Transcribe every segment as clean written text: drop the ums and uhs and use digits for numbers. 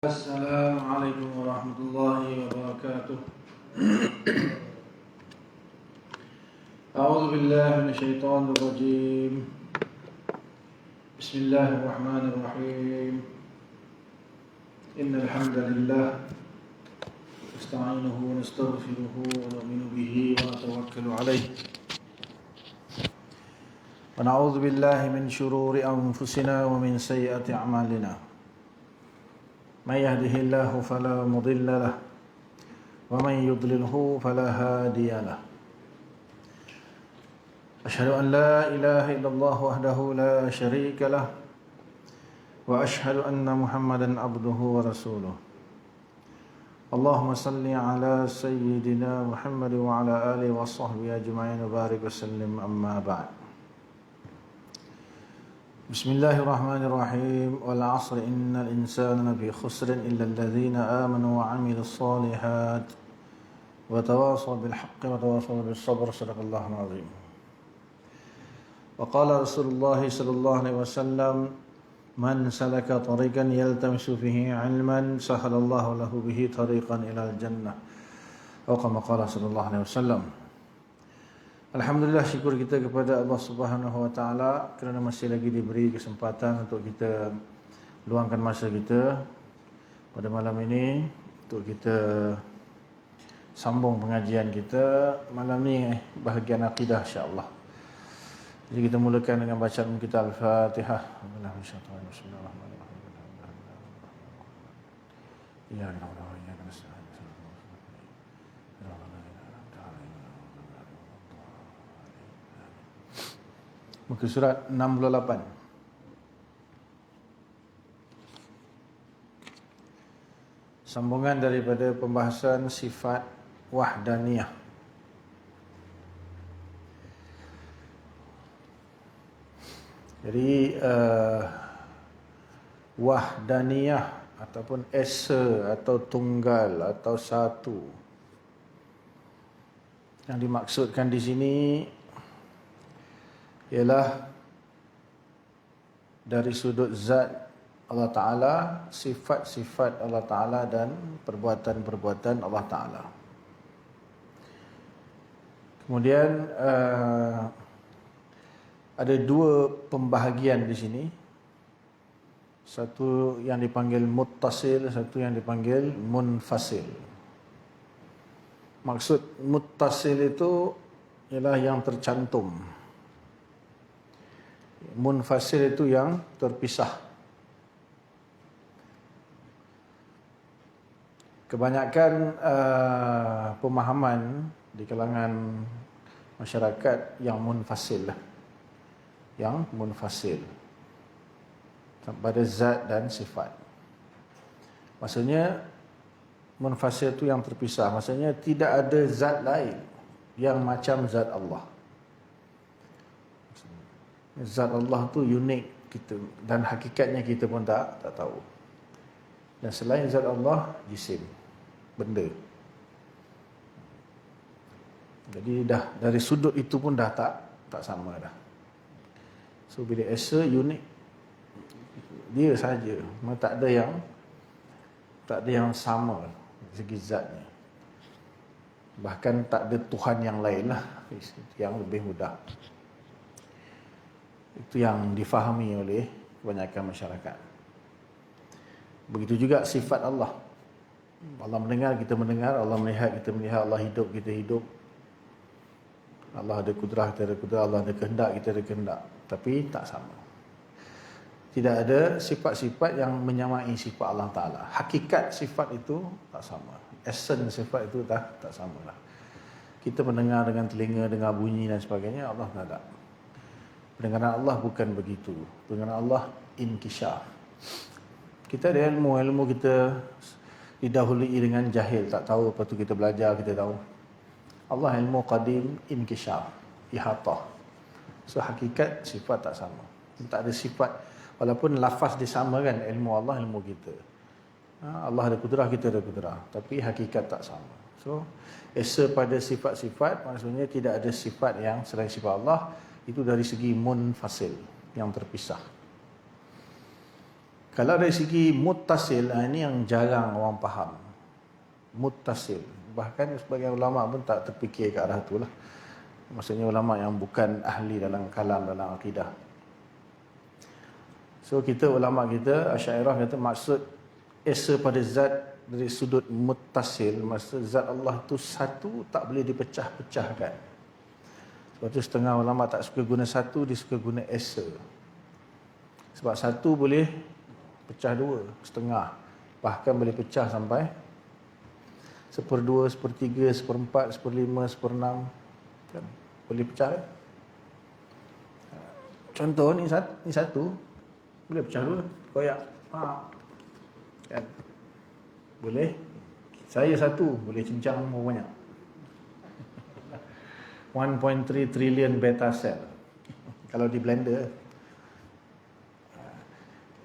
السلام عليكم ورحمة الله وبركاته. أعوذ بالله من الشيطان الرجيم. بسم الله الرحمن الرحيم. إن الحمد لله نستعينه ونستغفره ونؤمن به ونتوكل عليه ونعوذ بالله من شرور أنفسنا ومن سيئات أعمالنا. من يهده الله فلا مضل له ومن يضلله فلا هادي له. أشهد أن لا إله إلا الله وحده لا شريك له وأشهد أن محمدا عبده ورسوله. اللهم صل على سيدنا محمد وعلى آله وصحبه أجمعين وبارك وسلم. أما بعد. بسم الله الرحمن الرحيم. والعصر إن الإنسان لفي خسر إلا الذين آمنوا وعملوا الصالحات وتواصوا بالحق وتواصوا بالصبر. صدق الله العظيم. وقال رسول الله صلى الله عليه وسلم: من سلك طريقا يلتمس فيه علما سهل الله له به طريقا إلى الجنة. أو كما قال صلى الله عليه وسلم. Alhamdulillah, syukur kita kepada Allah Subhanahu Wa Taala kerana masih lagi diberi kesempatan untuk kita luangkan masa kita pada malam ini untuk kita sambung pengajian kita malam ni, bahagian akidah, insya-Allah. Jadi kita mulakan dengan bacaan kita Al-Fatihah. Bismillahirrahmanirrahim. Ya Allah. Muka surat 68. Sambungan daripada pembahasan sifat wahdaniyah. Jadi wahdaniyah ataupun esa atau tunggal atau satu, yang dimaksudkan di sini ialah dari sudut zat Allah Ta'ala, sifat-sifat Allah Ta'ala dan perbuatan-perbuatan Allah Ta'ala. Kemudian ada dua pembahagian di sini. Satu yang dipanggil muttasil, satu yang dipanggil munfasil. Maksud muttasil itu ialah yang tercantum. Munfasil itu yang terpisah. Kebanyakan pemahaman di kalangan masyarakat yang munfasil lah. Yang munfasil pada zat dan sifat. Maksudnya munfasil itu yang terpisah. Maksudnya tidak ada zat lain yang macam zat Allah. Zat Allah tu unik kita, dan hakikatnya kita pun tak tahu. Dan selain zat Allah, jisim, benda. Jadi dah dari sudut itu pun dah tak sama dah. So bila esa unik, dia saja, tak ada yang sama dari segi zatnya. Bahkan tak ada Tuhan yang lain lah, yang lebih mudah. Itu yang difahami oleh kebanyakan masyarakat. Begitu juga sifat Allah. Allah mendengar, kita mendengar. Allah melihat, kita melihat. Allah hidup, kita hidup. Allah ada kudrah, kita ada kudrah. Allah ada kehendak, kita ada kehendak. Tapi tak sama. Tidak ada sifat-sifat yang menyamai sifat Allah Ta'ala. Hakikat sifat itu tak sama. Essence sifat itu tak sama lah. Kita mendengar dengan telinga, dengar bunyi dan sebagainya. Allah tak ada. Pendengaran Allah bukan begitu. Pendengaran Allah inkisyaf. Kita ada ilmu kita didahului dengan jahil, tak tahu, lepas tu kita belajar, kita tahu. Allah ilmu qadim inkisyaf, ihatah. So hakikat sifat tak sama. Tak ada sifat, walaupun lafaz disamakan, ilmu Allah, ilmu kita. Allah ada kudrah, kita ada kudrah, tapi hakikat tak sama. So esa pada sifat-sifat, maksudnya tidak ada sifat yang selain sifat Allah. Itu dari segi munfasil, yang terpisah. Kalau dari segi muttasil, ini yang jarang orang faham. Muttasil. Bahkan sebagian ulama pun tak terfikir ke arah itulah. Maksudnya ulama yang bukan ahli dalam kalam, dalam akidah. So kita ulama kita Asy'ariyah kata maksud esa pada zat dari sudut muttasil, maksud zat Allah tu satu, tak boleh dipecah-pecahkan. Sebab tu setengah ulama tak suka guna satu, dia suka guna esa. Sebab satu boleh pecah dua, setengah, bahkan boleh pecah sampai 1/2, 1/3, 1/4, 1/5, 1/6, kan? Boleh pecah kan? Contoh ni satu boleh pecah dua, koyak kan? Boleh. Saya satu boleh cincang banyak 1.3 trillion beta cell kalau di blender.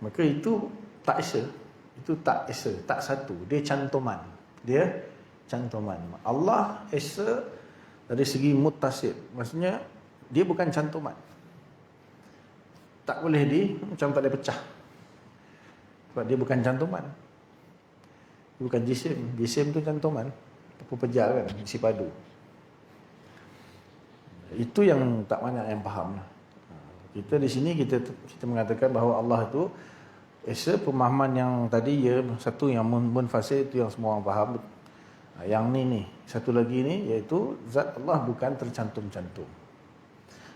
Maka itu tak esa. Itu tak esa, tak satu. Dia cantuman. Allah esa dari segi muttasil. Maksudnya dia bukan cantuman. Tak boleh macam tak boleh pecah. Sebab dia bukan cantuman. Dia bukan jisim. Jisim tu cantuman. Apa pejar kan, isi padu. Itu yang tak banyak yang faham. Kita di sini kita mengatakan bahawa Allah itu esa, pemahaman yang tadi ya, satu yang munfasil itu yang semua orang faham. Yang ni satu lagi ni iaitu zat Allah bukan tercantum-cantum.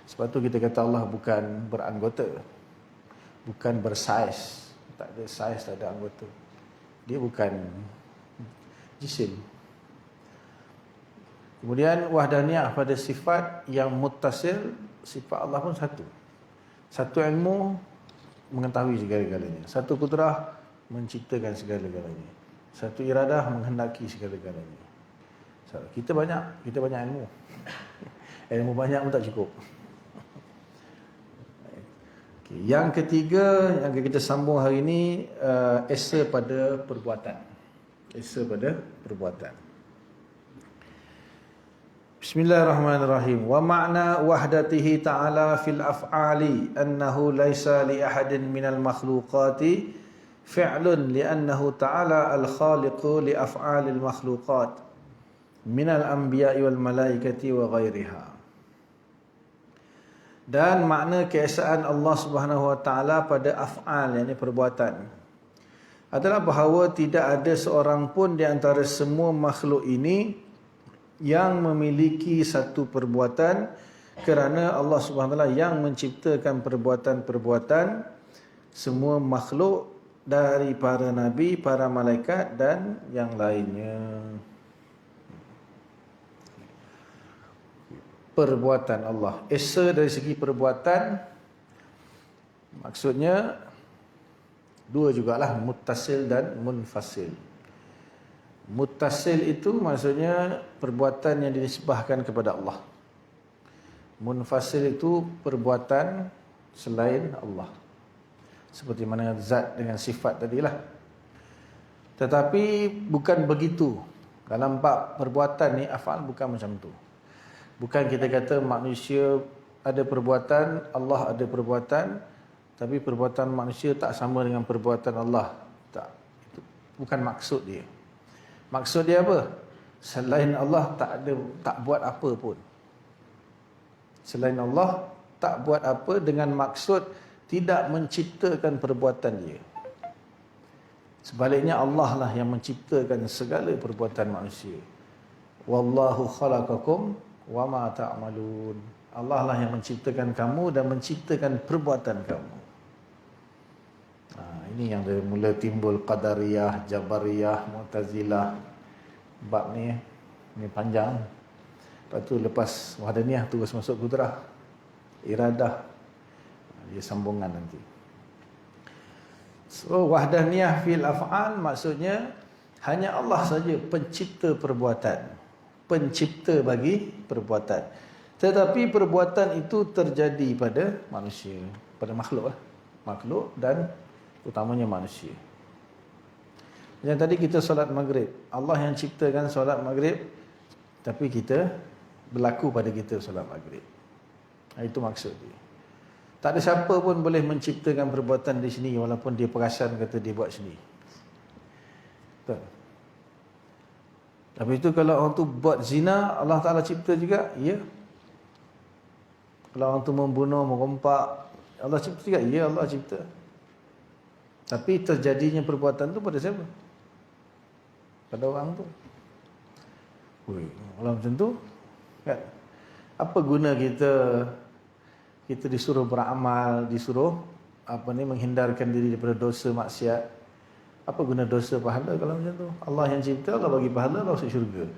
Sebab tu kita kata Allah bukan beranggota, bukan bersaiz, tak ada saiz, tak ada anggota. Dia bukan jisim. Kemudian wahdaniyah pada sifat yang muttasil, sifat Allah pun satu. Satu ilmu mengetahui segala-galanya. Satu kudrah menciptakan segala-galanya. Satu iradah menghendaki segala-galanya. Kita banyak ilmu. Ilmu banyak pun tak cukup. Okay. Yang ketiga yang kita sambung hari ini, esa pada perbuatan. Esa pada perbuatan. Bismillahirrahmanirrahim. Wa ma'na wahdatihi ta'ala fil af'ali annahu laisa li ahadin minal makhluqati fi'lun li'annahu ta'ala al-khaliqu li af'alil makhluqat minal anbiya'i wal malaikati wa ghairiha. Dan makna keesaan Allah Subhanahu wa taala pada af'al, yakni perbuatan, adalah bahawa tidak ada seorang pun di antara semua makhluk ini yang memiliki satu perbuatan, kerana Allah Subhanahu wa taala yang menciptakan perbuatan-perbuatan semua makhluk dari para nabi, para malaikat dan yang lainnya. Perbuatan Allah, esa dari segi perbuatan, maksudnya dua jugalah, muttasil dan munfasil. Muttasil itu maksudnya perbuatan yang dinisbahkan kepada Allah. Munfasil itu perbuatan selain Allah, seperti mana zat dengan sifat tadilah. Tetapi bukan begitu. Dalam bab perbuatan ni, af'al bukan macam tu. Bukan kita kata manusia ada perbuatan, Allah ada perbuatan, tapi perbuatan manusia tak sama dengan perbuatan Allah. Tak. Itu bukan maksud dia. Maksud dia apa? Selain Allah tak buat apa pun. Selain Allah tak buat apa, dengan maksud tidak menciptakan perbuatan dia. Sebaliknya Allah lah yang menciptakan segala perbuatan manusia. Wallahu khalaqakum wama ta'malun. Allah lah yang menciptakan kamu dan menciptakan perbuatan kamu. Ini yang dari mula timbul Qadariyah, Jabariyah, Mu'tazilah. Bab ni panjang. Lepas tu lepas wahdaniyah terus masuk kudrah, iradah. Dia sambungan nanti. So wahdaniyah fil af'al maksudnya hanya Allah saja pencipta perbuatan, pencipta bagi perbuatan. Tetapi perbuatan itu terjadi pada manusia, pada makhluk lah. Makhluk dan utamanya manusia. Yang tadi kita solat maghrib, Allah yang ciptakan solat maghrib, tapi kita berlaku pada kita solat maghrib. Itu maksud dia. Tak ada siapa pun boleh menciptakan perbuatan di sini walaupun dia perasan kata dia buat sendiri. Betul. Tapi itu kalau orang tu buat zina, Allah Ta'ala cipta juga? Ya. Kalau orang tu membunuh, merompak, Allah cipta juga? Ya, Allah cipta. Tapi terjadinya perbuatan tu pada siapa? Pada orang tu. Kalau macam tu, kan? Apa guna kita disuruh beramal, disuruh menghindarkan diri daripada dosa maksiat? Apa guna dosa pahala kalau macam tu? Allah yang cipta, Allah bagi pahala, Allah masuk syurga.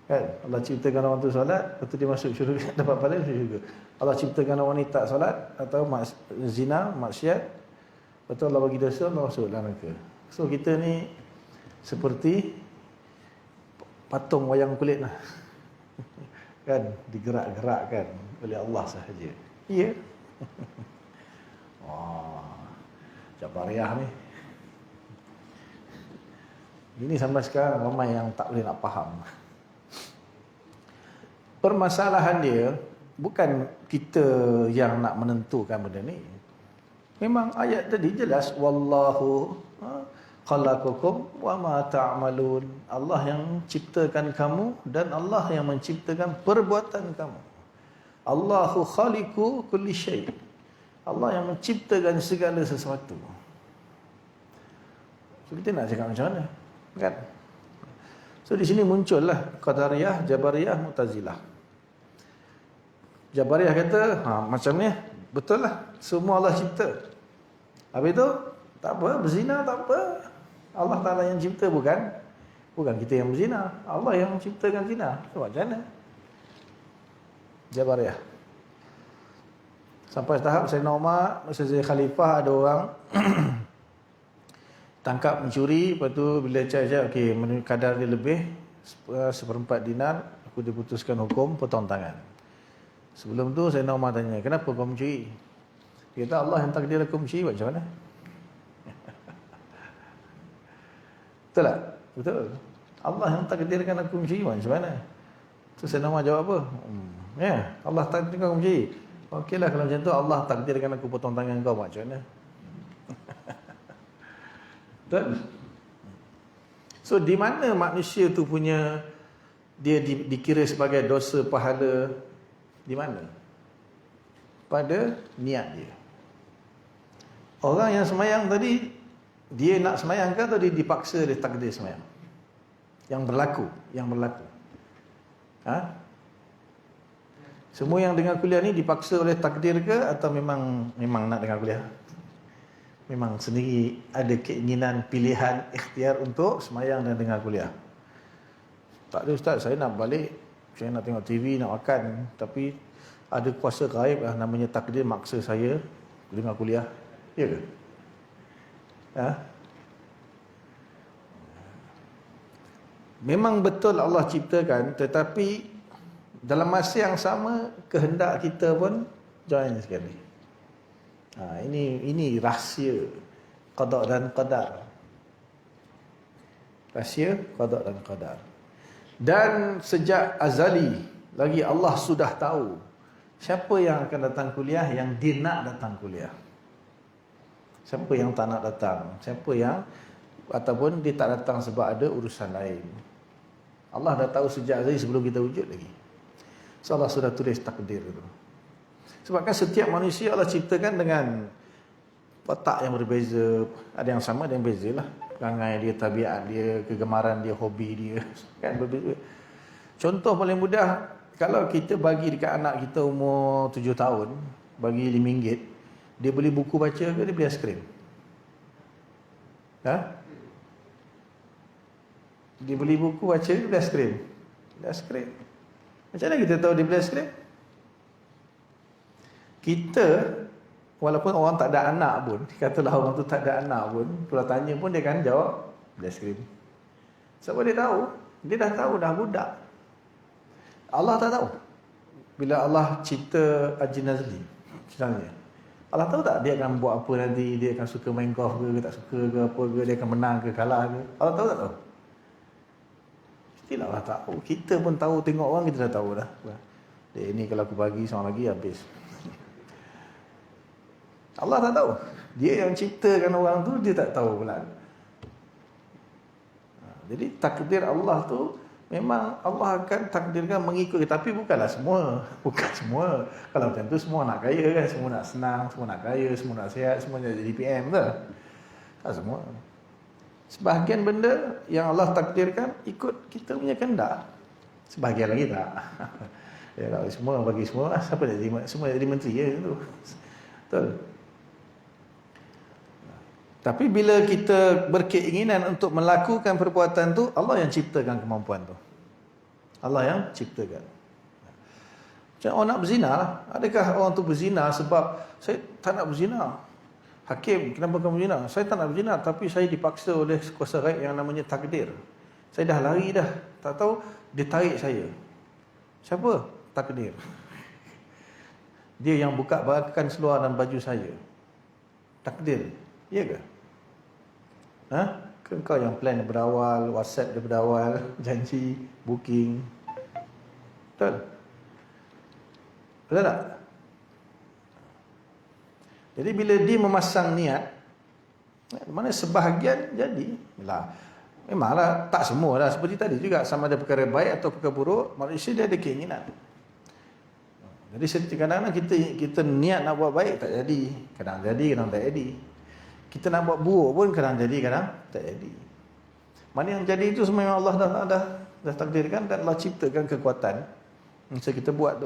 Kan? Allah ciptakan orang tu solat, lepas tu dia masuk syurga, dapat pahala, masuk syurga. Allah ciptakan orang ni tak solat atau zina, maksiat, lepas tu Allah bagi dosa, Allah masuk dalam neraka. So kita ni seperti patung wayang kulit lah. Kan? Digerak-gerakkan oleh Allah sahaja. Ya. Wah, Jabariyah ni. Ini sampai sekarang ramai yang tak boleh nak faham. Permasalahan dia bukan kita yang nak menentukan benda ni. Memang ayat tadi jelas, wallahu khalaqakum wa ma ta'malun. Allah yang ciptakan kamu dan Allah yang menciptakan perbuatan kamu. Allahu khaliqu kulli syai'. Allah yang menciptakan segala sesuatu. So kita nak cakap macam mana? Kan? So di sini muncullah Qadariyah, Jabariyah, Mu'tazilah. Jabariyah kata, macam ni, betul lah, semua Allah cipta. Habis tu, tak apa, berzina tak apa. Allah Ta'ala yang cipta, bukan kita yang berzina. Allah yang menciptakan zina. So macam mana? Jabariyah. Sampai tahap Sayyidina Umar, masa jadi khalifah, ada orang tangkap mencuri, lepas tu bila cakap okey, kadar dia lebih 1/4 dinar, aku diputuskan hukum potong tangan. Sebelum tu Sayyidina Umar tanya, kenapa kau mencuri? Dia kata, Allah yang takdir aku mencuri, macam mana? Betul tak? Betul. Allah yang takdirkan aku mencuri, macam mana? Tu Sayyidina Umar jawab apa? Ya, Allah takdirkan aku mencuri. Okeylah kalau macam tu, Allah takdirkan aku potong tangan kau, macam mana? Betul? So di mana manusia tu punya, dia dikira sebagai dosa pahala? Di mana? Pada niat dia. Orang yang semayang tadi, dia nak semayang ke atau dia dipaksa, dia takdir semayang? Yang berlaku. Semua yang dengar kuliah ni dipaksa oleh takdir ke atau memang nak dengar kuliah? Memang sendiri ada keinginan, pilihan, ikhtiar untuk semayang dan dengar kuliah. Tak ada, ustaz, saya nak balik, saya nak tengok TV, nak makan, tapi ada kuasa gaib lah, namanya takdir, maksa saya dengar kuliah. Ya ke? Memang betul Allah ciptakan, tetapi dalam masa yang sama kehendak kita pun join sekali. Ini rahsia qada dan qadar. Rahsia qada dan qadar. Dan sejak azali lagi Allah sudah tahu siapa yang akan datang kuliah, yang dia nak datang kuliah. Siapa yang tak nak datang, siapa yang ataupun dia tak datang sebab ada urusan lain. Allah dah tahu sejak azali sebelum kita wujud lagi. So Allah sudah tulis takdir itu. Sebab kan setiap manusia Allah ciptakan dengan watak yang berbeza. Ada yang sama, ada yang beza lah. Perangai dia, tabiat dia, kegemaran dia, hobi dia, kan berbeza. Contoh paling mudah, kalau kita bagi dekat anak kita umur 7 tahun, bagi RM5, dia beli buku baca ke dia beli aiskrim? Dia beli buku baca ke beli aiskrim? Beli aiskrim. Macam mana kita tahu dia beli aiskrim? Kita, walaupun orang tak ada anak pun, katalah orang tu tak ada anak pun, kalau tanya pun dia akan jawab beli aiskrim. Sebab dia tahu, dia dah tahu dah budak. Allah tak tahu. Bila Allah cipta Haji Nazli, misalnya, Allah tahu tak dia akan buat apa nanti, dia akan suka main golf ke tak suka ke apa ke, dia akan menang ke kalah ke? Allah tahu tak tahu? Mestilah Allah tahu. Kita pun tahu, tengok orang kita dah tahu dah. Dia ini kalau aku bagi seorang lagi habis. Allah tak tahu. Dia yang ciptakan orang tu, dia tak tahu pula. Jadi takdir Allah tu memang Allah akan takdirkan mengikut, tapi bukanlah semua. Bukan semua. Kalau macam tu semua nak kaya kan, semua nak senang, semua nak kaya, semua nak sihat, semua nak jadi PM tu. Tak semua. Sebahagian benda yang Allah takdirkan ikut kita punya kehendak. Sebahagian lagi tak. Ya, kalau semua bagi semua, siapa nak jadi, semua jadi menteri ya tu. Betul. Tapi bila kita berkeinginan untuk melakukan perbuatan tu, Allah yang ciptakan kemampuan tu. Allah yang ciptakan. Macam orang nak berzina, adakah orang tu berzina sebab saya tak nak berzina? Hakim, kenapa kamu berzina? Saya tak nak berzina, tapi saya dipaksa oleh kuasa gaib yang namanya takdir. Saya dah lari dah, tak tahu dia tarik saya. Siapa? Takdir. Dia yang buka barakan seluar dan baju saya. Takdir. Ya ke? Ha? Ke kau yang plan daripada awal, WhatsApp daripada awal, janji, booking. Betul? Betul tak? Jadi bila dia memasang niat, mana sebahagian jadi lah. Memanglah tak semua lah. Seperti tadi juga, sama ada perkara baik atau perkara buruk, manusia dia ada keinginan. Jadi kadang-kadang kita niat nak buat baik, tak jadi. Kadang jadi, kadang tak jadi. Kita nak buat buruk pun kadang jadi, kadang tak jadi. Mana yang jadi itu semua yang Allah dah takdirkan, dan Allah ciptakan kekuatan. Masa kita buat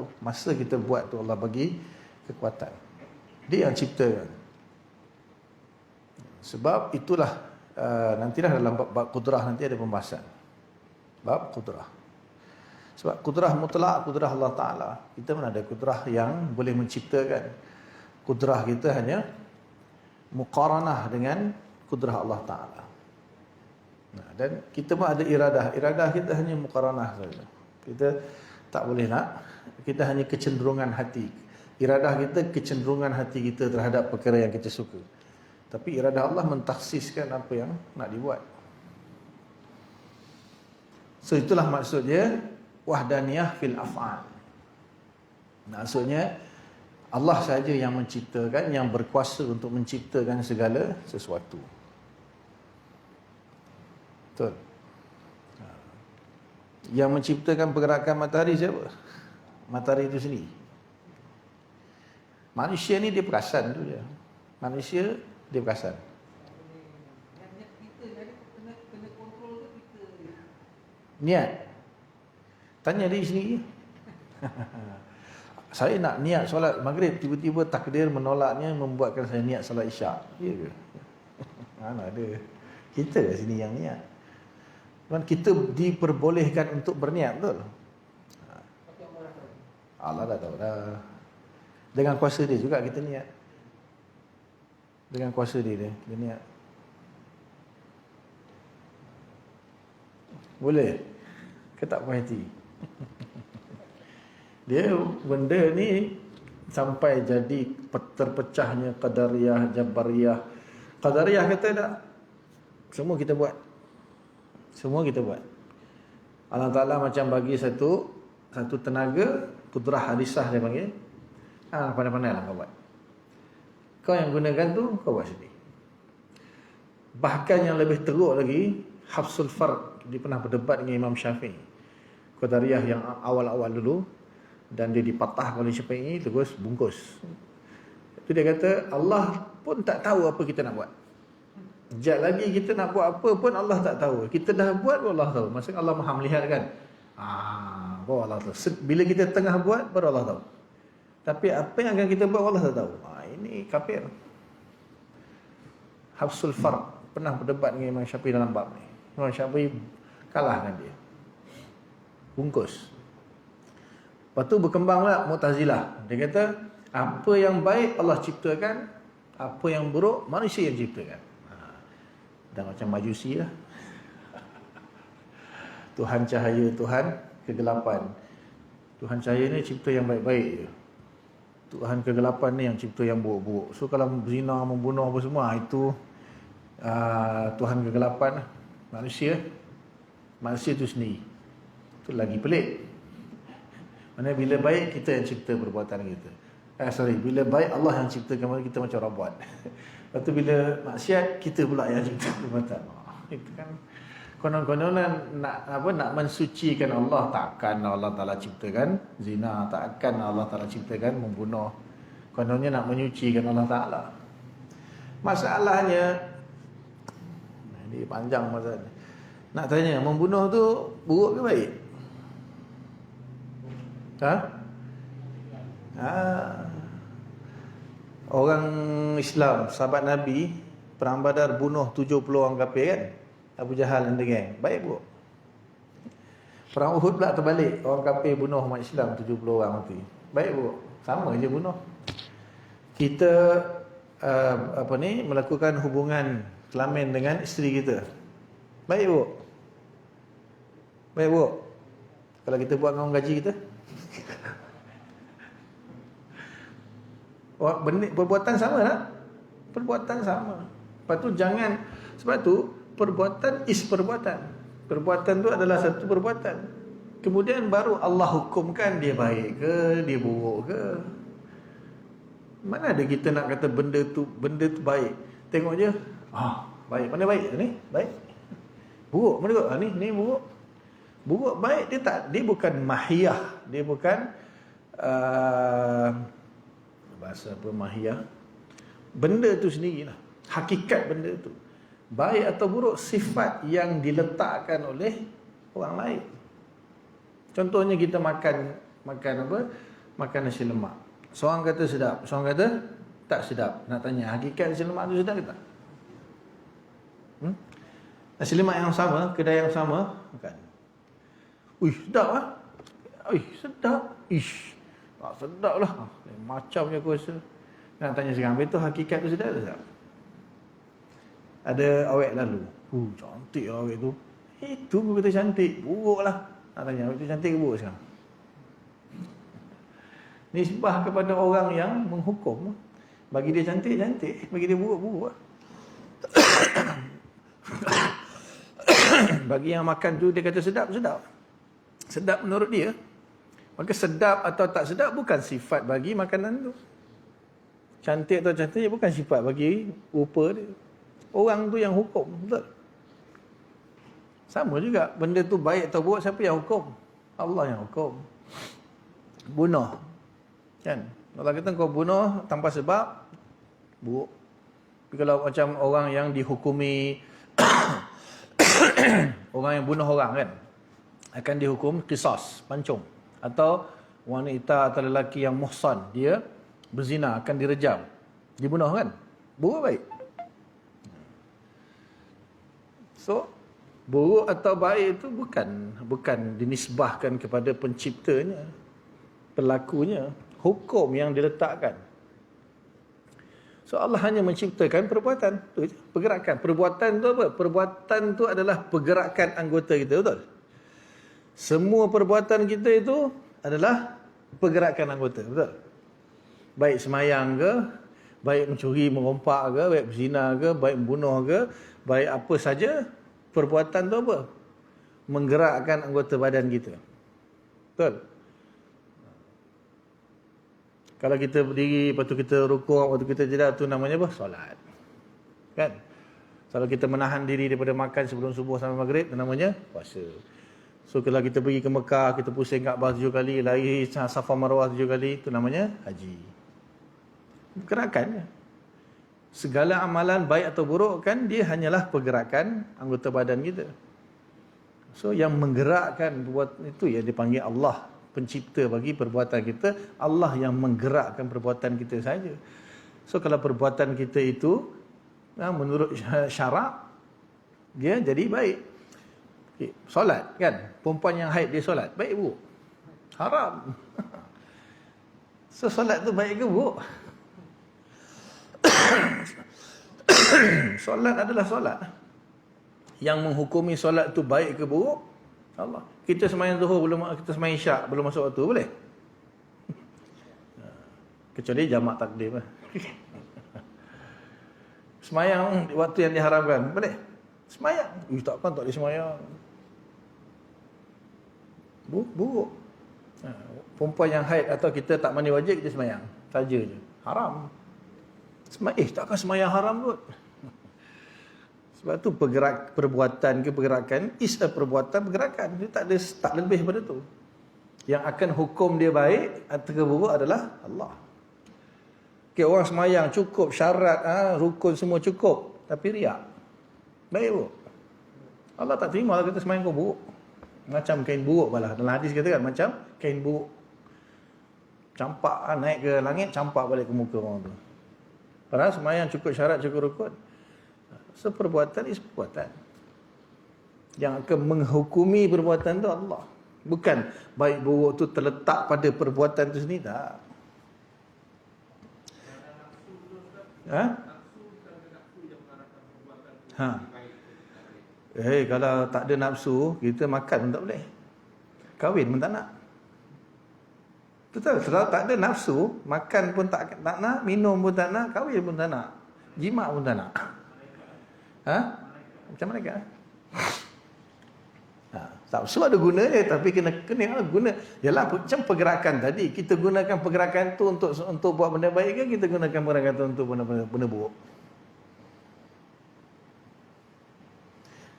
tu, Allah bagi kekuatan. Dia yang ciptakan. Sebab itulah nantilah dalam bab kudrah nanti ada pembahasan. Bab kudrah. Sebab kudrah mutlak, kudrah Allah Ta'ala. Kita mana ada kudrah yang boleh menciptakan. Kudrah kita hanya muqaranah dengan kudrah Allah Ta'ala. Dan kita pun ada iradah. Iradah kita hanya muqaranah saja. Kita tak boleh nak. Kita hanya kecenderungan hati. Iradah kita, kecenderungan hati kita terhadap perkara yang kita suka. Tapi iradah Allah mentaksiskan apa yang nak dibuat. So itulah maksudnya wahdaniyah fil af'al. Maksudnya Allah saja yang menciptakan, yang berkuasa untuk menciptakan segala sesuatu. Betul. Yang menciptakan pergerakan matahari siapa? Matahari itu sendiri. Manusia ni dia perasan tu je. Manusia dia perasan. Niat. Tanya diri sendiri. Saya nak niat solat maghrib, tiba-tiba takdir menolaknya, membuatkan saya niat solat isyak. Ya ke? Mana ada. Kita kat sini yang niat. Dan kita diperbolehkan untuk berniat, betul? Allah dah tahu dah. Dengan kuasa dia juga kita niat. Dengan kuasa dia niat. Boleh? Ke tak puas hati? Dia benda ni sampai jadi terpecahnya Qadariyah, Jabariyah. Qadariyah kata tak, semua kita buat. Semua kita buat. Allah Ta'ala macam bagi satu tenaga, kudrah hadisah dia panggil. Pandai-pandai lah kau buat. Kau yang gunakan tu, kau buat sendiri. Bahkan yang lebih teruk lagi, Hafsul Farq. Dia pernah berdebat dengan Imam Syafi'i. Qadariyah yang awal-awal dulu. Dan dia dipatah oleh Syafi'i, terus bungkus. Itu dia kata, Allah pun tak tahu apa kita nak buat. Sekejap lagi kita nak buat apa pun Allah tak tahu. Kita dah buat pun Allah tahu. Maksudnya Allah maha melihat kan. Baru Allah tahu. Bila kita tengah buat, baru Allah tahu. Tapi apa yang akan kita buat, Allah tak tahu. Ini kafir. Hafsul Farq pernah berdebat dengan Imam Syafi'i dalam bab ni. Imam Syafi'i kalahkan dia. Bungkus. Lepas tu berkembanglah Mu'tazilah. Dia kata, apa yang baik Allah ciptakan, apa yang buruk manusia yang ciptakan. Dah macam Majusi lah. Tuhan cahaya, Tuhan kegelapan. Tuhan cahaya ni cipta yang baik-baik je. Tuhan kegelapan ni yang cipta yang buruk-buruk. So kalau berzina, membunuh apa semua, itu Tuhan kegelapan. Manusia tu sendiri. Itu lagi pelik. Mana bila baik, kita yang cipta perbuatan kita. Bila baik Allah yang ciptakan kita macam robot. Lepas tu bila maksiat kita pula yang cipta perbuatan. Itu kan konon-kononan nak mensucikan Allah. Takkan Allah Taala ciptakan zina, takkan Allah Taala ciptakan membunuh. Kononnya nak menyucikan Allah Taala. Masalahnya ini panjang masalahnya. Nak tanya, membunuh tu buruk ke baik? Orang Islam, sahabat Nabi, perang Badar bunuh 70 orang kafir kan? Abu Jahal dan geng. Baik buruk? Perang Uhud pula terbalik, orang kafir bunuh umat Islam 70 orang mati. Baik buruk? Sama je bunuh. Kita melakukan hubungan kelamin dengan isteri kita. Baik buruk? Baik buruk? Kalau kita buat dengan orang gaji kita? Perbuatan sama tak? Perbuatan sama. Lepas tu jangan, sebab tu perbuatan is perbuatan. Perbuatan tu adalah satu perbuatan. Kemudian baru Allah hukumkan dia baik ke, dia buruk ke. Mana ada kita nak kata benda tu baik. Tengok je, baik. Mana baik ni? Baik. Buruk mana kot? Ni buruk. Buruk baik dia bukan mahiyah, dia bukan bahasa apa mahiyah. Benda tu sendirilah. Hakikat benda tu. Baik atau buruk sifat yang diletakkan oleh orang lain. Contohnya kita makan apa? Makan nasi lemak. Seorang kata sedap, seorang kata tak sedap. Nak tanya, hakikat nasi lemak tu sedap ke tak? Nasi lemak yang sama, kedai yang sama, makan. Sedap lah. Sedap. Tak sedap lah. Macamnya aku rasa. Nak tanya sekarang, betul hakikat tu sedap ke tak? Ada awet lalu. Cantik lah awet tu. Itu pun kata cantik. Buruk lah. Nak tanya, awet tu cantik ke buruk sekarang? Nisbah kepada orang yang menghukum. Bagi dia cantik, cantik. Bagi dia buruk, buruk lah. Bagi yang makan tu, dia kata sedap, sedap. Sedap menurut dia. Maka sedap atau tak sedap bukan sifat bagi makanan tu. Cantik atau cantik bukan sifat bagi rupa dia. Orang tu yang hukum, betul? Sama juga, benda tu baik atau buruk, siapa yang hukum? Allah yang hukum. Bunuh. Kan? Kalau kata kau bunuh tanpa sebab, buruk. Tapi kalau macam orang yang dihukumi, orang yang bunuh orang kan, akan dihukum qisas, pancung. Atau wanita atau lelaki yang muhsan, dia berzina, akan direjam, dibunuh kan? Buruk baik? So, buruk atau baik itu bukan dinisbahkan kepada penciptanya, pelakunya, hukum yang diletakkan. So Allah hanya menciptakan perbuatan, tu je, pergerakan. Perbuatan tu apa? Perbuatan tu adalah pergerakan anggota kita, betul? Semua perbuatan kita itu adalah pergerakan anggota, betul? Baik semayang ke, baik mencuri, merompak ke, baik berzina ke, baik membunuh ke, baik apa saja, perbuatan tu apa? Menggerakkan anggota badan kita. Betul? Kalau kita berdiri, lepas tu kita rukuk, lepas tu kita tidak, tu namanya apa? Solat. Kan? Kalau kita menahan diri daripada makan sebelum subuh sampai maghrib, tu namanya puasa. So kalau kita pergi ke Mekah, kita pusing Kaabah 7 kali, lari Safa Marwah 7 kali, tu namanya haji. Gerakan. Segala amalan baik atau buruk kan, dia hanyalah pergerakan anggota badan kita. So yang menggerakkan perbuatan itu ya dipanggil Allah, pencipta bagi perbuatan kita. Allah yang menggerakkan perbuatan kita saja. So kalau perbuatan kita itu menurut syarak, dia jadi baik. Okay. Solat kan, perempuan yang haid dia solat, baik buruk? Haram. So solat tu baik ke buruk? Solat adalah solat. Yang menghukumi solat tu baik ke buruk, Allah. Kita sembahyang zuhur belum, kita sembahyang isyak belum masuk waktu, boleh? Kecuali jamak takdim lah. Sembahyang waktu yang diharamkan, boleh? Sembahyang, takkan tak boleh sembahyang. Buruk. Perempuan yang haid atau kita tak mandi wajib, kita sembahyang. saja je. Haram. Takkan semayang haram kot. Sebab tu perbuatan ke pergerakan is a pergerakan. Dia tak lebih pada tu. Yang akan hukum dia baik atau buruk adalah Allah. Orang semayang cukup, syarat, rukun semua cukup, tapi riak. Baik buruk. Allah tak terima kata semayang kau buruk. Macam kain buruk malah. Dalam hadis kata kan, macam kain buruk. Campak naik ke langit, campak balik ke muka orang tu. Padahal semayang cukup syarat, cukup rukun. So perbuatan is perbuatan. Yang akan menghukumi perbuatan tu Allah. Bukan baik buruk tu terletak pada perbuatan tu sendiri, tak. Kalau tak ada nafsu, kita makan pun tak boleh. Kahwin pun tak nak. Betul, kalau tak ada nafsu, makan pun tak nak, minum pun tak nak, kahwin pun tak nak, jima pun tak nak. Macam mana kan? Nafsu ada guna dia, tapi kena guna. Yalah, macam pergerakan tadi, kita gunakan pergerakan tu untuk buat benda baik ke kita gunakan pergerakan tu untuk benda buruk?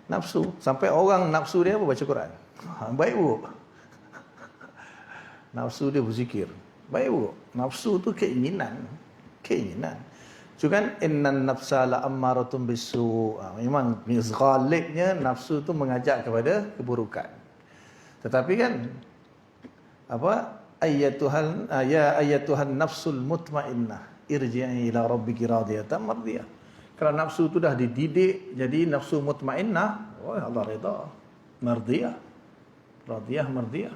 Nafsu, sampai orang nafsu dia apa? Baca Quran. Baik buruk. Nafsu dia berzikir. Baik buruk. Nafsu tu keinginan. Cuma innan nafsa la ammaratun bisu. Memang ghalibnya nafsu tu mengajak kepada keburukan. Tetapi kan ayyatuhan nafsul mutmainnah irji'i ila rabbiki radiyatan mardiyah. Kalau nafsu tu dah dididik jadi nafsu mutmainnah, Allah redha. Mardiyah. Radiyah, mardiyah.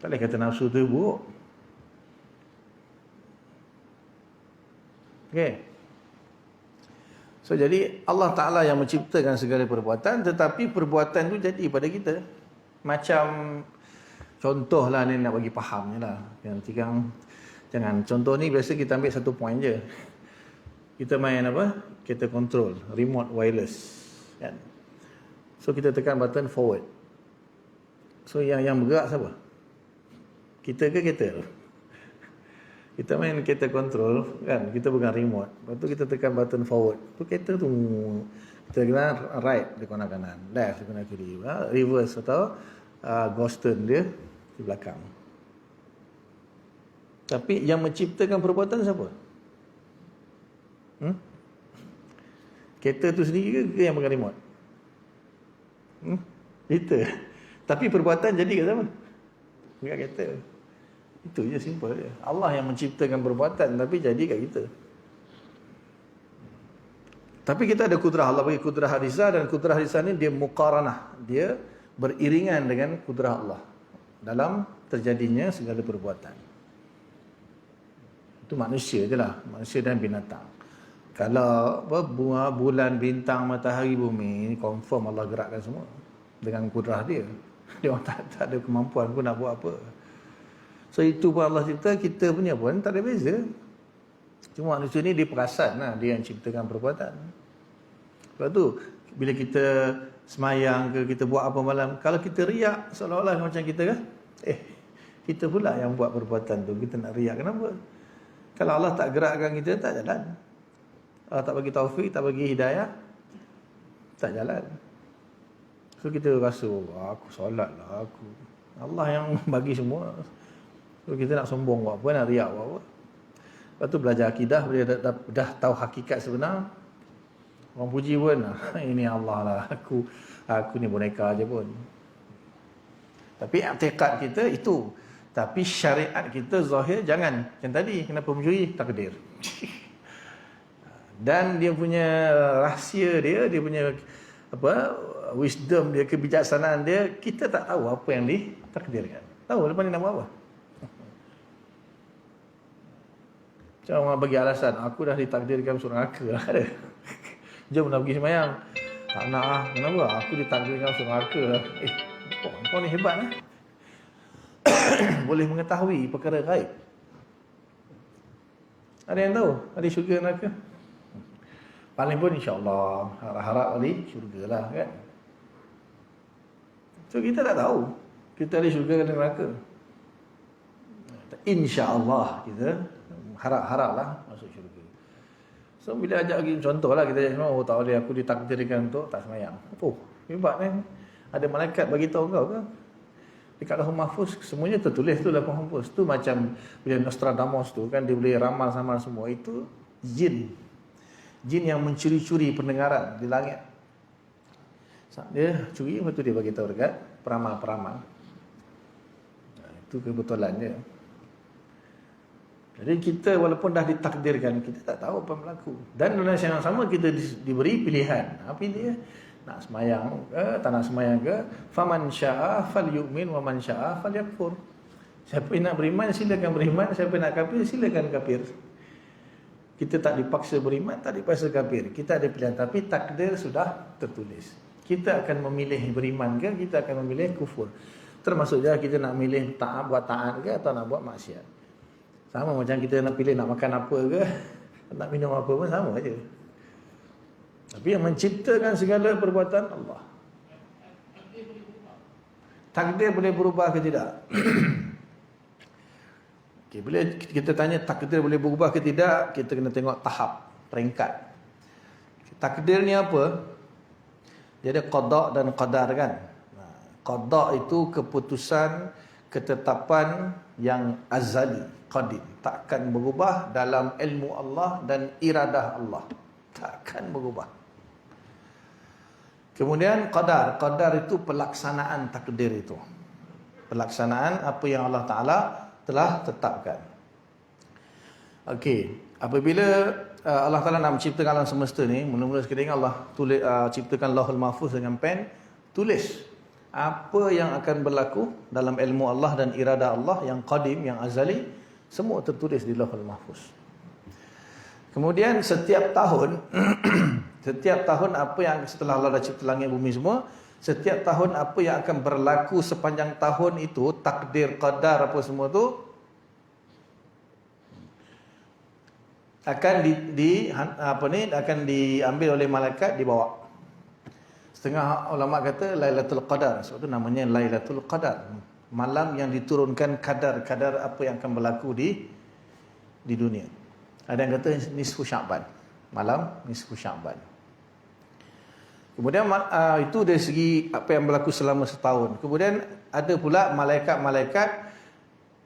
Tak boleh kata nafsu tu buruk. Okay. So jadi Allah Ta'ala yang menciptakan segala perbuatan, tetapi perbuatan tu jadi pada kita. Macam contohlah ni nak bagi faham je lah. Jangan contoh ni biasa kita ambil satu point je. Kita main kita control remote wireless kan. So kita tekan button forward. So yang bergerak siapa? Kita ke kereta? Kita main kereta control kan, kita pegang remote. Lepas tu kita tekan button forward. Tu kereta tu kita kena right di kanan, left di kanan kiri, reverse atau ghost turn dia di belakang. Tapi yang menciptakan perbuatan siapa? Kereta tu sendiri ke yang pegang remote? Kita. Tapi perbuatan jadi kat siapa? Dekat kereta. Itu je, simple je. Allah yang menciptakan perbuatan tapi jadi kat kita. Tapi kita ada kudrah. Allah bagi kudrah hadisah, dan kudrah hadisah ni dia muqaranah. Dia beriringan dengan kudrah Allah dalam terjadinya segala perbuatan. Itu manusia je lah. Manusia dan binatang. Kalau bunga, bulan, bintang, matahari, bumi, ini confirm Allah gerakkan semua dengan kudrah dia. Dia orang tak ada kemampuan pun nak buat apa. So itu pun Allah cipta, kita punya pun tak ada beza. Cuma manusia ni dia perasan lah, dia yang ciptakan perbuatan. Lepas tu bila kita semayang ke, kita buat apa malam, kalau kita riak seolah-olah macam kita kan, kita pula yang buat perbuatan tu. Kita nak riak kenapa? Kalau Allah tak gerakkan kita, tak jalan. Allah tak bagi taufik, tak bagi hidayah, tak jalan. So kita rasa, aku solat lah aku. Allah yang bagi semua. So kita nak sombong buat apa, nak riak buat apa. Lepas tu belajar akidah, bila dah tahu hakikat sebenar, orang puji pun, ini Allah lah, aku ni boneka aja pun. Tapi i'tiqad kita itu. Tapi syariat kita zahir jangan. Yang tadi, kenapa mencuri? Takdir. Dan dia punya rahsia dia punya wisdom dia, kebijaksanaan dia, kita tak tahu apa yang ditakdirkan. Tahu lepas ni nak buat apa? Macam orang bagi alasan, aku dah ditakdirkan masuk neraka lah. Ada. Jom nak pergi semayang. Tak nak lah. Kenapa? Aku ditakdirkan masuk neraka lah. Kau ni hebat lah. Boleh mengetahui perkara gaib. Ada yang tahu? Ada syurga neraka? Paling pun insyaAllah harap-harap ahli syurga lah kan. So kita tak tahu kita ada syurga ke neraka. InsyaAllah kita harap-haraplah masuk syurga. So bila ajak lagi contohlah kita semua, oh tak boleh aku ditakdirkan untuk tak semayang. Oh, hebat kan? Ada malaikat bagi tahu kau ke? Dekat Lauhul Mahfuz semuanya tertulis tu Lauhul Mahfuz. Tu macam bila Nostradamus tu kan dia boleh ramal-ramal semua, itu jin. Jin yang mencuri-curi pendengaran di langit. Dia curi, lepas tu dia bagi tahu dekat peramal-peramal. Itu kebetulan dia. Jadi kita walaupun dah ditakdirkan, kita tak tahu apa berlaku. Dan dalam yang sama kita diberi pilihan. Apa dia? Nak semayang ke, tak nak semayang ke? Faman syaa falyu'min wa man syaa falyakfur. Siapa yang nak beriman silakan beriman, siapa yang nak kafir silakan kafir. Kita tak dipaksa beriman, tak dipaksa kafir. Kita ada pilihan, tapi takdir sudah tertulis. Kita akan memilih beriman ke, kita akan memilih kufur. Termasuk juga kita nak milih buat taat ke atau nak buat maksiat. Sama macam kita nak pilih nak makan apa ke, nak minum apa pun sama aja. Tapi yang menciptakan segala perbuatan Allah. Takdir boleh berubah ke tidak? Okay, bila kita tanya takdir boleh berubah ke tidak, kita kena tengok tahap, peringkat. Takdir ni apa? Dia ada qada dan qadar kan? Qada itu keputusan, ketetapan yang azali, qadim, takkan berubah dalam ilmu Allah dan iradah Allah. Takkan berubah. Kemudian qadar. Qadar itu pelaksanaan takdir itu. Pelaksanaan apa yang Allah Ta'ala telah tetapkan. Okey, apabila Allah Ta'ala nak menciptakan alam semesta ni, mula-mula sekali Allah ciptakan Lauhul Mahfuz dengan pen, tulis apa yang akan berlaku dalam ilmu Allah dan irada Allah yang qadim, yang azali, semua tertulis di Lauhul Mahfuz. Kemudian setiap tahun setiap tahun apa yang setelah Allah dah cipta langit bumi semua, setiap tahun apa yang akan berlaku sepanjang tahun itu, takdir, qadar apa semua tu akan akan diambil oleh malaikat, dibawa. Setengah ulama kata Lailatul Qadar, sebab tu namanya Lailatul Qadar, malam yang diturunkan kadar-kadar apa yang akan berlaku di dunia. Ada yang kata nisfu Sya'ban, malam nisfu Sya'ban. Kemudian itu dari segi apa yang berlaku selama setahun. Kemudian ada pula malaikat-malaikat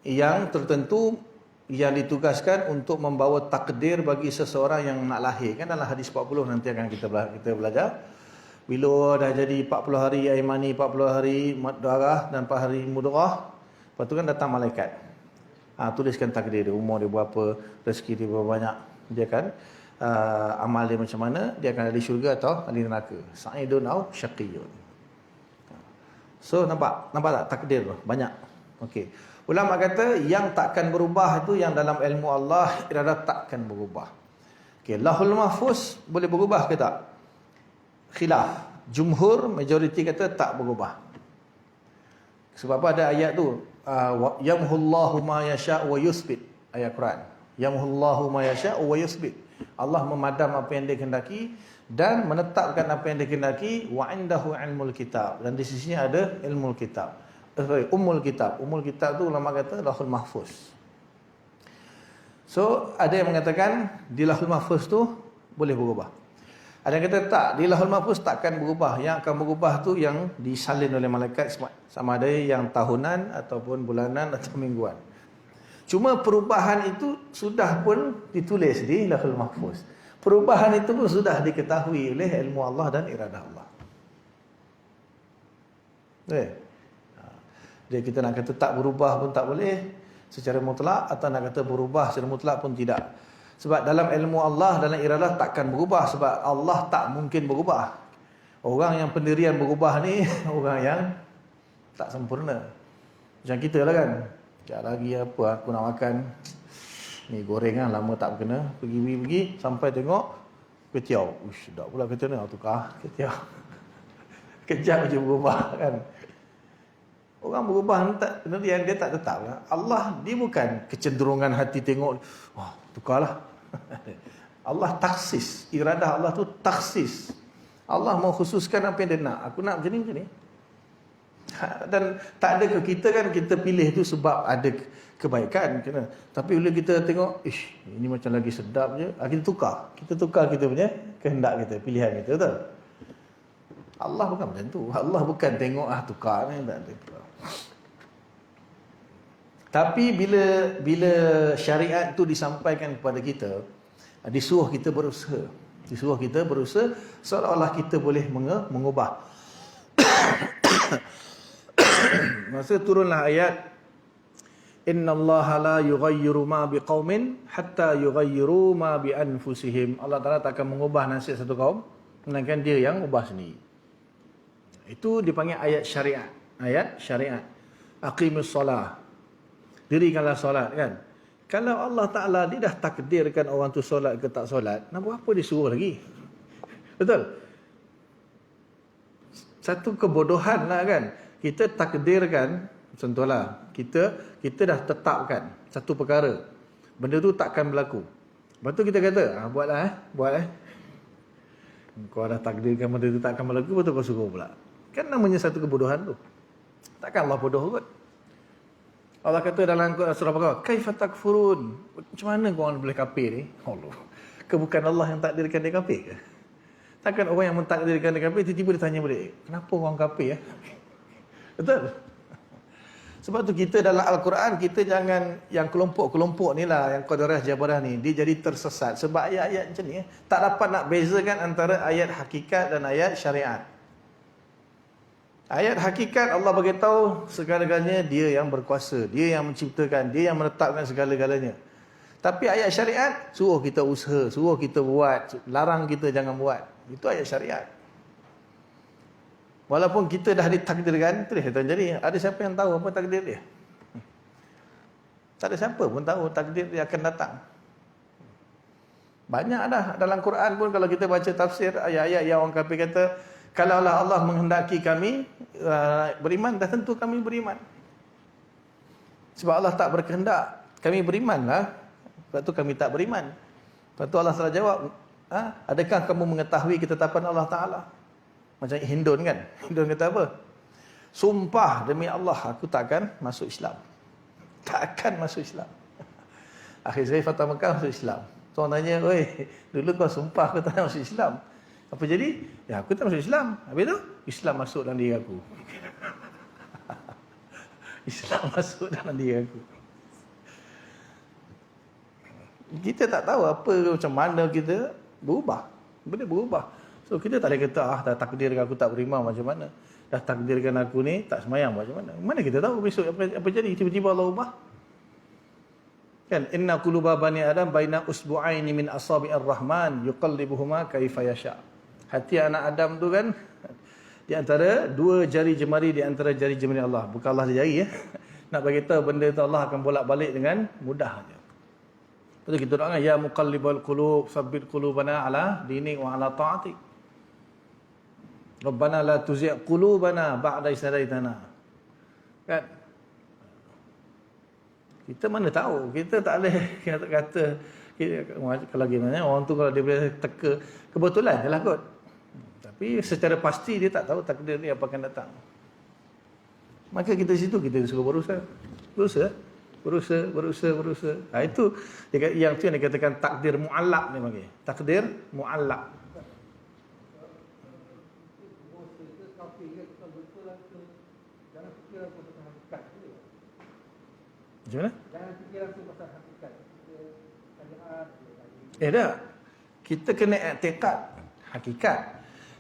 yang tertentu yang ditugaskan untuk membawa takdir bagi seseorang yang nak lahir. Kan dalam hadis 40 nanti akan kita belajar. Bila dah jadi 40 hari air mani, 40 hari darah dan 4 hari mudghah, lepas tu kan datang malaikat. Tuliskan takdir dia, umur dia berapa, rezeki dia berapa banyak. Dia kan amal dia macam mana, dia akan ahli syurga atau ahli neraka. Sa'idun aw syaqiyun. So nampak tak takdir tu banyak. Okey. Ulama kata yang takkan berubah itu yang dalam ilmu Allah iradah takkan berubah. Okey, Lauhul Mahfuz boleh berubah ke tak? Khilaf. Jumhur majoriti kata tak berubah. Sebab apa ada ayat tu? Yamhullahu ma yasha' wa yuthbit, ayat Quran. Yamhullahu ma yasha' wa yuthbit. Allah memadam apa yang dia kehendaki dan menetapkan apa yang dia kehendaki. Wa indahu ilmul kitab, dan di sisinya ada ilmul kitab. Ummul kitab. Ummul kitab tu ulama kata Lauhul Mahfuz. So ada yang mengatakan di Lauhul Mahfuz tu boleh berubah. Ada yang kata tak, di Lauhul Mahfuz takkan berubah. Yang akan berubah tu yang disalin oleh malaikat, sama ada yang tahunan ataupun bulanan atau mingguan. Cuma perubahan itu sudah pun ditulis di Lauhul Mahfuz. Perubahan itu pun sudah diketahui oleh ilmu Allah dan iradah Allah. Jadi kita nak kata tak berubah pun tak boleh secara mutlak, atau nak kata berubah secara mutlak pun tidak. Sebab dalam ilmu Allah, dalam iradah takkan berubah, sebab Allah tak mungkin berubah. Orang yang pendirian berubah ni orang yang tak sempurna. Macam kita lah kan, sekejap lagi apa aku nak makan ni goreng kan, lama tak berkena, pergi sampai tengok ketiau. Sedap pula ketiau ni, tukar ketiau. Kejap je berubah kan. Orang berubah pendirian dia tak tetap lah. Allah dia bukan kecenderungan hati tengok, wah tukarlah. Allah taksis, iradah Allah tu taksis. Allah mau khususkan apa yang dia nak. Aku nak macam ni, macam ni. Dan tak ada ke kita kan, kita pilih tu sebab ada kebaikan kena. Tapi bila kita tengok, ini macam lagi sedap je, kita tukar. Kita tukar kita punya kehendak kita, pilihan kita, betul? Allah bukan macam tu. Allah bukan tengok tukar ni, tak ada. Tapi bila syariat tu disampaikan kepada kita, disuruh kita berusaha. Disuruh kita berusaha seolah-olah kita boleh mengubah. Masa turunlah ayat innallaha la yughayyiru ma biqaumin hatta yughayyiru ma bi anfusihim. Allah Taala tak akan mengubah nasib satu kaum melainkan dia yang ubah sendiri. Itu dipanggil ayat syariat. Ayat syariat. Aqimus solah. Dirikanlah solat kan. Kalau Allah Ta'ala dia dah takdirkan orang tu solat ke tak solat, nak buat apa dia suruh lagi? Betul? Satu kebodohan lah kan. Kita takdirkan, contohlah, kita dah tetapkan satu perkara. Benda tu takkan berlaku. Lepas tu kita kata, buatlah. Kau dah takdirkan benda tu takkan berlaku, betul kau suruh pula. Kan namanya satu kebodohan tu. Takkan Allah bodoh kot. Allah kata dalam surah Baqarah, kaifa takfurun? Macam mana korang boleh kafir ni? Allah. Bukan Allah yang takdirkan dia kafir ke? Takkan orang yang mentakdirkan dia kafir tiba-tiba dia tanya balik, kenapa orang kafir ya? Betul? Sebab tu kita dalam Al-Quran, kita jangan yang kelompok-kelompok ni lah, yang Qadariyah Jabariyah ni, dia jadi tersesat. Sebab ayat-ayat macam ni, tak dapat nak bezakan antara ayat hakikat dan ayat syariat. Ayat hakikat Allah beritahu segala-galanya dia yang berkuasa, dia yang menciptakan, dia yang menetapkan segala-galanya. Tapi ayat syariat suruh kita usaha, suruh kita buat, larang kita jangan buat. Itu ayat syariat. Walaupun kita dah ditakdirkan, itu dia terjadi. Ada siapa yang tahu apa takdir dia? Tak ada siapa pun tahu takdir dia akan datang. Banyak dah dalam Quran pun kalau kita baca tafsir ayat-ayat yang orang kafir kata, kalaulah Allah menghendaki kami beriman, dah tentu kami beriman. Sebab Allah tak berkehendak kami berimanlah, sebab tu kami tak beriman. Lepas tu Allah salah jawab, adakah kamu mengetahui ketetapan Allah Ta'ala? Macam Hindun kan, Hindun kata apa? Sumpah demi Allah, aku takkan masuk Islam. Takkan masuk Islam. Akhir saya Fatah Mekah masuk Islam. So orang tanya, oi, dulu kau sumpah kau tak nak masuk Islam. Apa jadi? Ya, aku tak masuk Islam. Habis tu, Islam masuk dalam diri aku. Islam masuk dalam diri aku. Kita tak tahu apa, macam mana kita berubah. Benda berubah. So, kita tak boleh kata, dah takdirkan aku tak beriman macam mana. Dah takdirkan aku ni tak semayang macam mana. Mana kita tahu besok apa jadi? Tiba-tiba Allah ubah. Kan? Inna quluba bani Adam baina usbu'aini min asabi'ir rahman yuqallibuhuma kaifa yasha'. Hati anak Adam tu kan di antara dua jari jemari di antara jari jemari Allah. Bukan Allah jari ya. Nak bagi tahu benda tu Allah akan bolak-balik dengan mudah aja. Betul kita doakan ya muqallibal qulub tsabbit qulubana ala dinik wa ala ta'atik. Rabbana la tuzigh qulubana ba'da idh hadaitana. Kan? Kita mana tahu? Kita tak boleh kata kalau gimana orang tu kalau dia boleh teka kebetulan jelah kot. Tapi secara pasti dia tak tahu takdir dia apa akan datang. Maka kita di situ kita suruh berusaha. Berusaha. Itu yang tu yang dikatakan takdir muallaq ni bagi. Takdir muallaq. Macam mana? Jangan fikir aku pasal hakikat. Tak. Kita kena i'tiqad hakikat.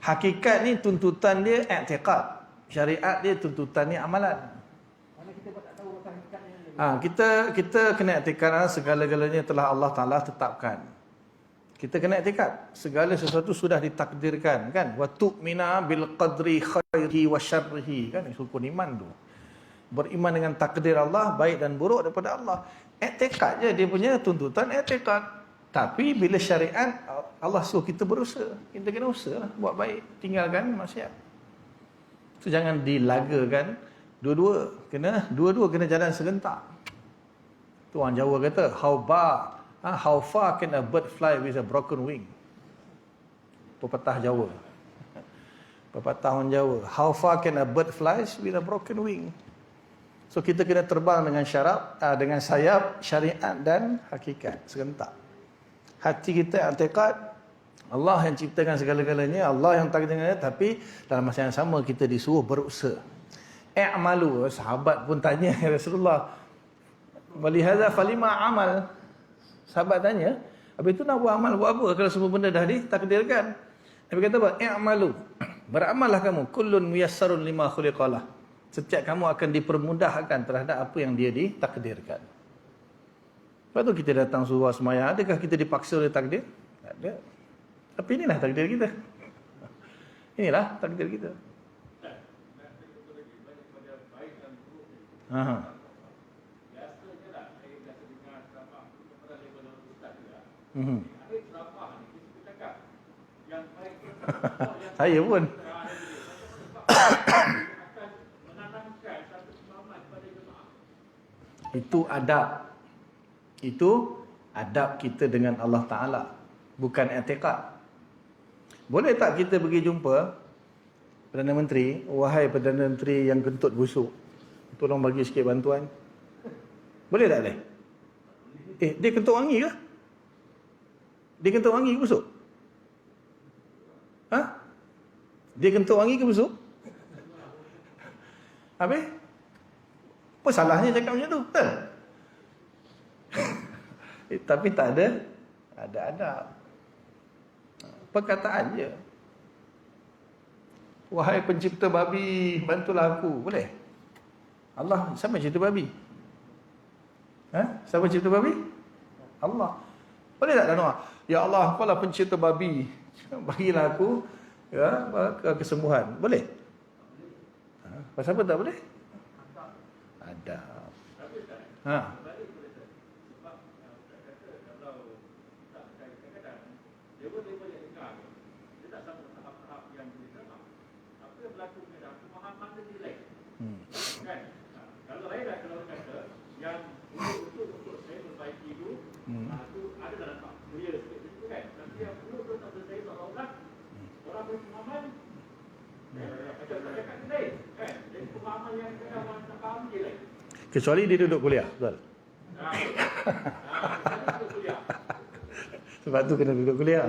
Hakikat ni tuntutan dia i'tiqad. Syariat dia tuntutan ni amalan. Mana kita tak tahu pasal hakikatnya. Kita kena i'tiqad segala-galanya telah Allah Taala tetapkan. Kita kena i'tiqad segala sesuatu sudah ditakdirkan kan. Wa tu'mina bil qadri khairihi wa syarrihi kan, rukun iman tu. Beriman dengan takdir Allah baik dan buruk daripada Allah. I'tiqad je dia punya tuntutan i'tiqad. Tapi bila syariat Allah suruh kita berusaha, kita kena usaha buat baik, tinggalkan maksiat. So jangan dilagakan dua-dua kena jalan serentak. Tu orang Jawa kata how far can a bird fly with a broken wing? Pepatah Jawa. Pepatah orang Jawa, how far can a bird fly with a broken wing? So kita kena terbang dengan dengan sayap, syariat dan hakikat serentak. Hati kita i'tiqad Allah yang ciptakan segala-galanya, Allah yang takdirkan, tapi dalam masa yang sama kita disuruh berusaha. I'malu, sahabat pun tanya Rasulullah, walihadza falima amal. Sahabat tanya, habis itu nak buat amal buat apa kalau semua benda dah ditakdirkan? Nabi kata apa? I'malu, beramallah kamu, kullun muyassarun lima khuliqalah. Setiap kamu akan dipermudahkan terhadap apa yang dia ditakdirkan. Lepas tu kita datang suruh semayang, adakah kita dipaksa oleh takdir? Tak ada. Tapi inilah takdir kita. Inilah takdir kita. Aha. Saya pun. Itu adab. Itu adab kita dengan Allah Ta'ala. Bukan i'tiqad. Boleh tak kita pergi jumpa Perdana Menteri, wahai Perdana Menteri yang kentut busuk, tolong bagi sikit bantuan. Boleh tak boleh? Dia kentut wangi ke? Dia kentut wangi ke busuk? Ha? Dia kentut wangi ke busuk? Habis? Apa salahnya cakap macam tu? Betul? Tapi tak ada adab. Perkataan je. Wahai pencipta babi, bantulah aku. Boleh? Allah, siapa cipta babi? Siapa cipta babi? Allah. Boleh tak doa? Ya Allah, kaulah pencipta babi. Bagilah aku kesembuhan. Boleh? Pasal apa tak boleh? Adab. Kalau kata yang untuk saya perbaiki itu, itu ada dalam tak clear sikit itu kan. Tapi yang untuk tak selesai seolah-olah orang berpemahaman macam tak cakap kedai kan. Jadi pemahaman yang kita orang tak faham je lah. Kecuali dia duduk kuliah, betul? Duduk kuliah. Sebab tu kena duduk kuliah.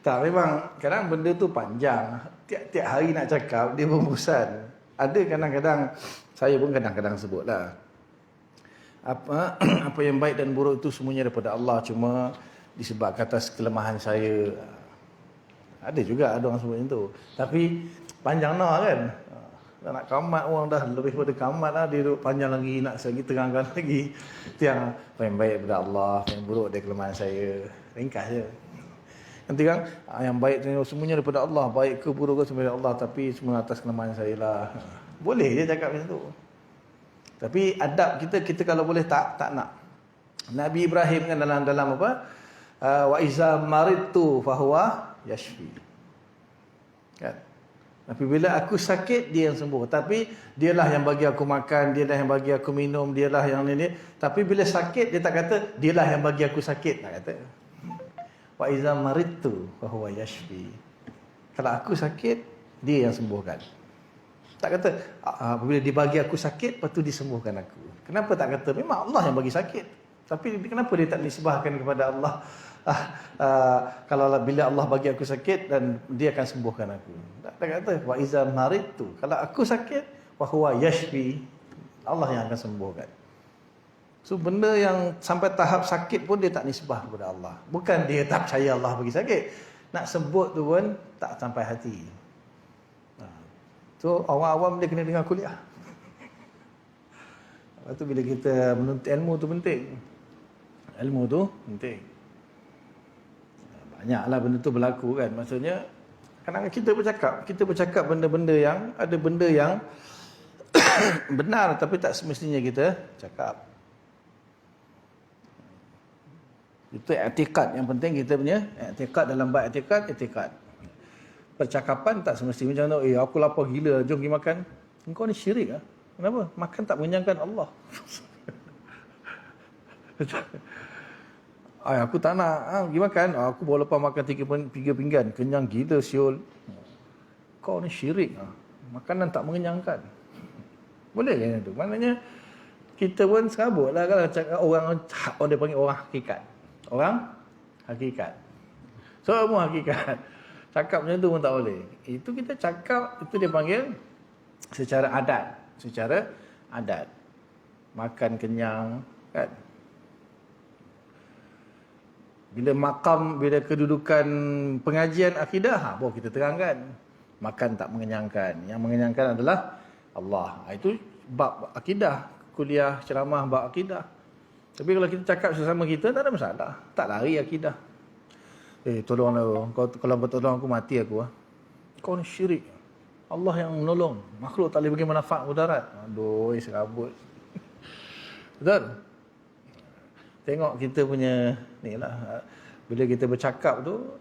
Tak, memang kadang benda tu panjang. Tiap-tiap hari nak cakap, dia pun bosan. Ada kadang-kadang, saya pun kadang-kadang sebutlah. Apa yang baik dan buruk itu semuanya daripada Allah. Cuma disebabkan atas kelemahan saya. Ada juga, ada orang sebut macam tu. Tapi panjang nak kan. Nak kamat orang dah lebih pada kamat lah. Dia duduk panjang lagi, nak lagi terangkan lagi. Itu yang apa yang baik daripada Allah, apa yang buruk dari kelemahan saya. Ringkas je. Nanti kan yang baik semuanya daripada Allah, baik ke buruk ke semuanya daripada Allah, tapi semua atas kelemahan saya lah. Boleh je cakap macam tu. Tapi adab kita kalau boleh tak nak. Nabi Ibrahim kan dalam apa? Wa iza maridtu fahuwa yashfi. Kan? Tapi bila aku sakit dia yang sembuh. Tapi dialah yang bagi aku makan, dialah yang bagi aku minum, dialah yang ini. Tapi bila sakit dia tak kata dialah yang bagi aku sakit, tak kata. Wa iza maridtu fa huwa yashfi. Kalau aku sakit, dia yang sembuhkan. Tak kata apabila dibagi aku sakit, lepas tu disembuhkan aku. Kenapa tak kata memang Allah yang bagi sakit? Tapi kenapa dia tak nisbahkan kepada Allah? Kalau bila Allah bagi aku sakit dan dia akan sembuhkan aku. Tak kata wa iza maridtu. Kalau aku sakit, fa huwa yashfi. Allah yang akan sembuhkan. So benda yang sampai tahap sakit pun dia tak nisbah kepada Allah. Bukan dia tak percaya Allah bagi sakit. Nak sebut tu pun tak sampai hati. So awam-awam dia kena dengar kuliah. Lepas tu bila kita menuntut ilmu tu penting. Ilmu tu penting. Banyaklah benda tu berlaku kan. Maksudnya kadang-kadang kita bercakap benda-benda yang ada benda yang benar tapi tak semestinya kita cakap. Itu i'tiqad yang penting kita punya i'tiqad dalam bab i'tiqad. Percakapan tak semestinya macam tu, aku lapar gila, jom pergi makan. Engkau ni syirik ah. Kenapa? Makan tak mengenyangkan Allah. Aku tak nak pergi makan. Aku baru lepas makan 3 pinggan. Kenyang gila siul. Kau ni syirik. Makanan tak mengenyangkan. Boleh kan itu? Maknanya kita pun serabut lah kalau cakap orang dia panggil orang hakikat. Orang hakikat. Semua hakikat. Cakap macam tu pun tak boleh. Itu kita cakap, itu dia panggil secara adat. Secara adat. Makan kenyang, kan? Bila makam, bila kedudukan pengajian akidah, baru kita terangkan. Makan tak mengenyangkan. Yang mengenyangkan adalah Allah. Itu bab akidah. Kuliah ceramah bab akidah. Tapi kalau kita cakap sesama kita, tak ada masalah. Tak lari akidah. Tolonglah. Kalau bertolong aku, mati aku. Kau ni syirik. Allah yang menolong. Makhluk tak boleh bagi manfaat mudarat. Aduh, serabut. Betul? Tengok kita punya ni lah. Bila kita bercakap tu,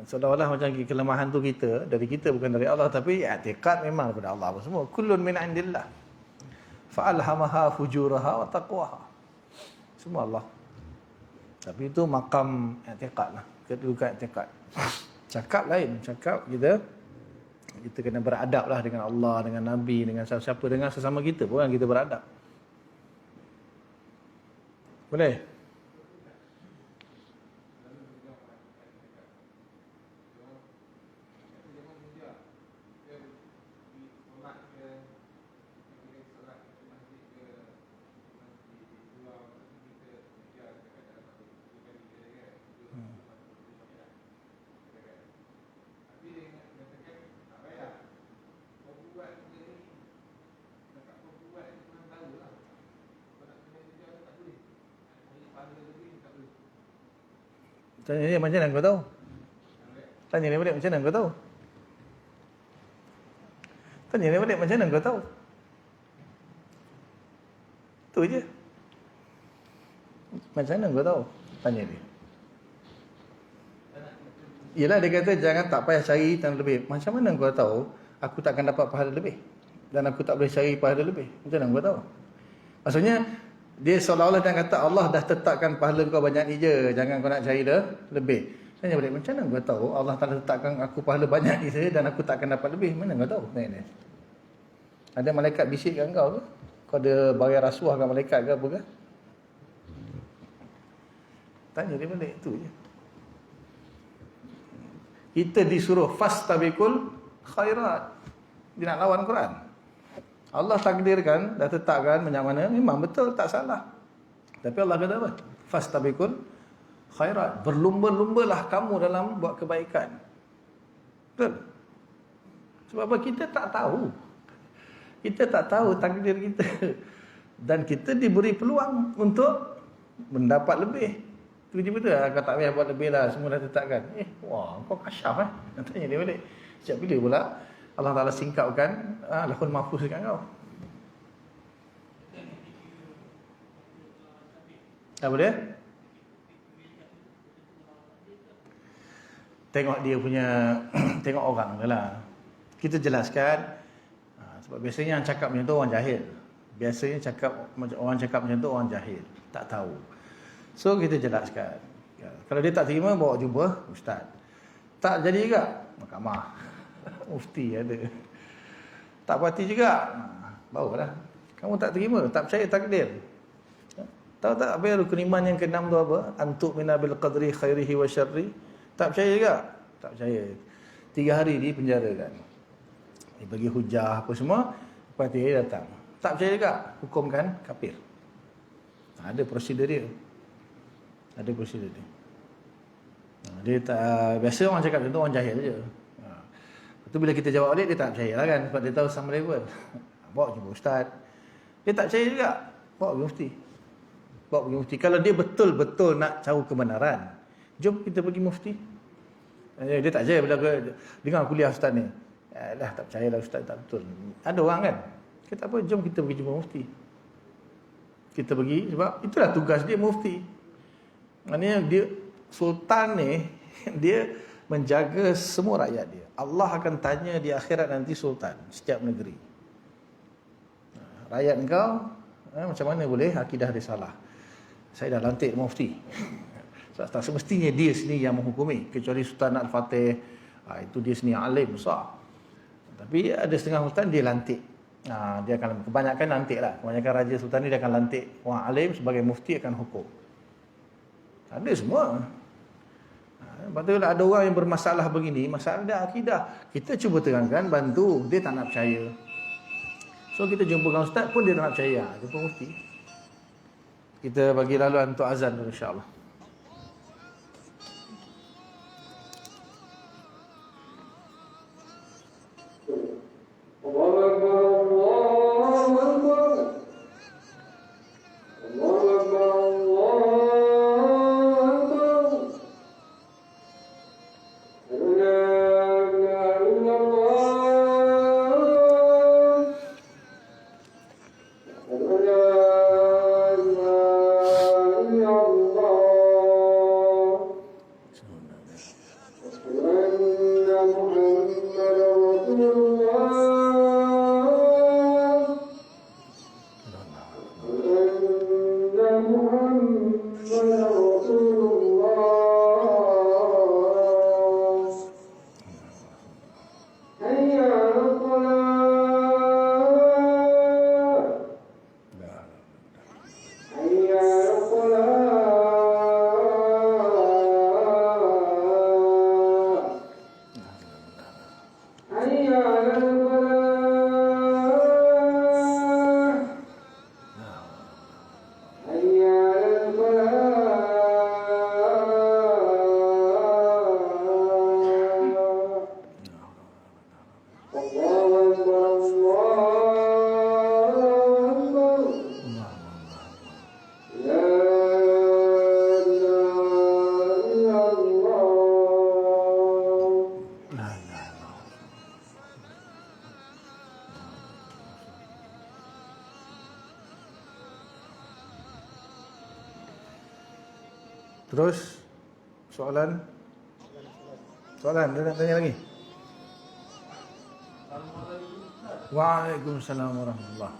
seolah-olah macam kelemahan tu kita, dari kita bukan dari Allah, tapi i'tiqad memang daripada Allah apa semua. Kullun min indillah. Fa'alhamaha fujuraha wa taqwaha. Semua Allah. Tapi itu makam i'tiqad lah. Kedudukan i'tiqad. Cakap lain. Cakap kita kena beradab lah dengan Allah, dengan Nabi, dengan siapa-siapa, dengan sesama kita pun kita beradab. Boleh? Tanya dia macam mana kau tahu? Tanya dia balik macam mana kau tahu? Tanya dia balik macam mana kau tahu? Tu je. Macam mana kau tahu? Tanya dia. Yelah, dia kata jangan tak payah cari yang lebih. Macam mana kau tahu aku takkan dapat pahala lebih? Dan aku tak boleh cari pahala lebih? Macam mana kau tahu? Maksudnya, dia seolah-olah dia kata Allah dah tetapkan pahala kau banyak ni je. Jangan kau nak cari dah lebih. Tanya balik, macam mana kau tahu Allah tak letakkan aku pahala banyak ni saja dan aku takkan dapat lebih? Mana kau tahu? Tanya dia. Ada malaikat bisik kat kau ke? Kau ada bayar rasuah kat malaikat ke apa ke? Tanya dia balik, tu je. Kita disuruh fastabiqul khairat. Dia nak lawan Quran. Allah takdirkan, dah tetapkan macam mana, memang betul, tak salah. Tapi Allah kata apa? Fastabiqul khairat. Berlumba-lumbalah kamu dalam buat kebaikan. Betul? Sebab apa? Kita tak tahu. Kita tak tahu takdir kita. Dan kita diberi peluang untuk mendapat lebih. Tiba-tiba tu kau tak payah buat lebih lah, semua dah tetapkan. Wah, kau kasyaf Tanya dia balik. Sejak bila pula Allah Ta'ala singkapkan lahul mahfuz dekat kau? Apa dia? Tengok dia punya tengok orang je lah. Kita jelaskan. Sebab biasanya yang cakap macam tu orang jahil. Biasanya orang cakap macam tu orang jahil, tak tahu. So kita jelaskan. Kalau dia tak terima, bawa jumpa ustaz. Tak jadi juga, mahkamah. Mufti ada. Tak parti juga, bawalah. Kamu tak terima, tak percaya takdir. Tahu tak apa yang rukun iman yang ke-6 tu apa? Antuk mina bil qadri khairihi wa syarri. Tak percaya juga? Tak percaya. 3 hari dipenjarakan. Dia bagi hujah apa semua, lepas dia datang. Tak percaya juga? Hukumkan kafir. Ada prosedur dia. Ada prosedur dia. Dia tak, biasa orang cakap macam tu orang jahil je. Lepas tu bila kita jawab balik, dia tak percaya lah kan. Sebab dia tahu sama level. Bawa jumpa ustaz. Dia tak percaya juga. Bawa pergi mufti. Bawa pergi mufti. Kalau dia betul-betul nak cari kebenaran, jom kita pergi mufti. Dia tak percaya bila dengar kuliah ustaz ni. Dah tak percaya lah ustaz, tak betul. Ada orang kan, kata apa, jom kita pergi jumpa mufti. Kita pergi, sebab itulah tugas dia mufti. Maknanya dia, sultan ni, dia menjaga semua rakyat dia. Allah akan tanya di akhirat nanti sultan, setiap negeri. Rakyat engkau, macam mana boleh akidah dia salah? Saya dah lantik mufti. Tak semestinya dia sendiri yang menghukumi, kecuali Sultan Al-Fatih, itu dia sendiri alim besar. Tapi ada setengah sultan dia lantik. Dia akan, kebanyakan lantik lah. Kebanyakan raja sultan ni dia akan lantik orang alim sebagai mufti, akan hukum. Ada semua. Lepas tu ada orang yang bermasalah begini, masalah dia akidah. Kita cuba terangkan, bantu. Dia tak nak percaya. So kita jumpa dengan ustaz pun dia tak nak percaya. Jumpa mufti. Kita bagi laluan untuk azan dulu insya-Allah. Terus soalan dia nak tanya lagi. Waalaikumsalam warahmatullahi.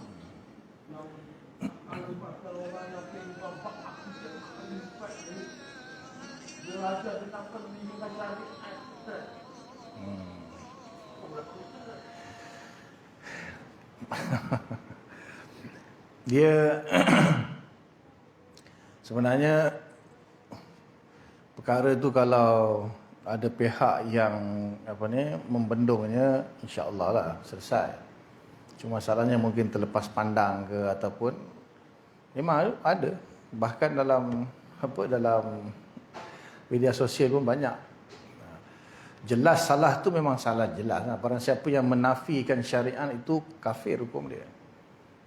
Dia sebenarnya perkara tu kalau ada pihak yang membendungnya, insya-Allah lah selesai. Cuma masalahnya mungkin terlepas pandang ke ataupun memang ada, bahkan dalam media sosial pun banyak. Jelas salah tu memang salah jelas. Barang siapa yang menafikan syariat itu kafir hukum dia.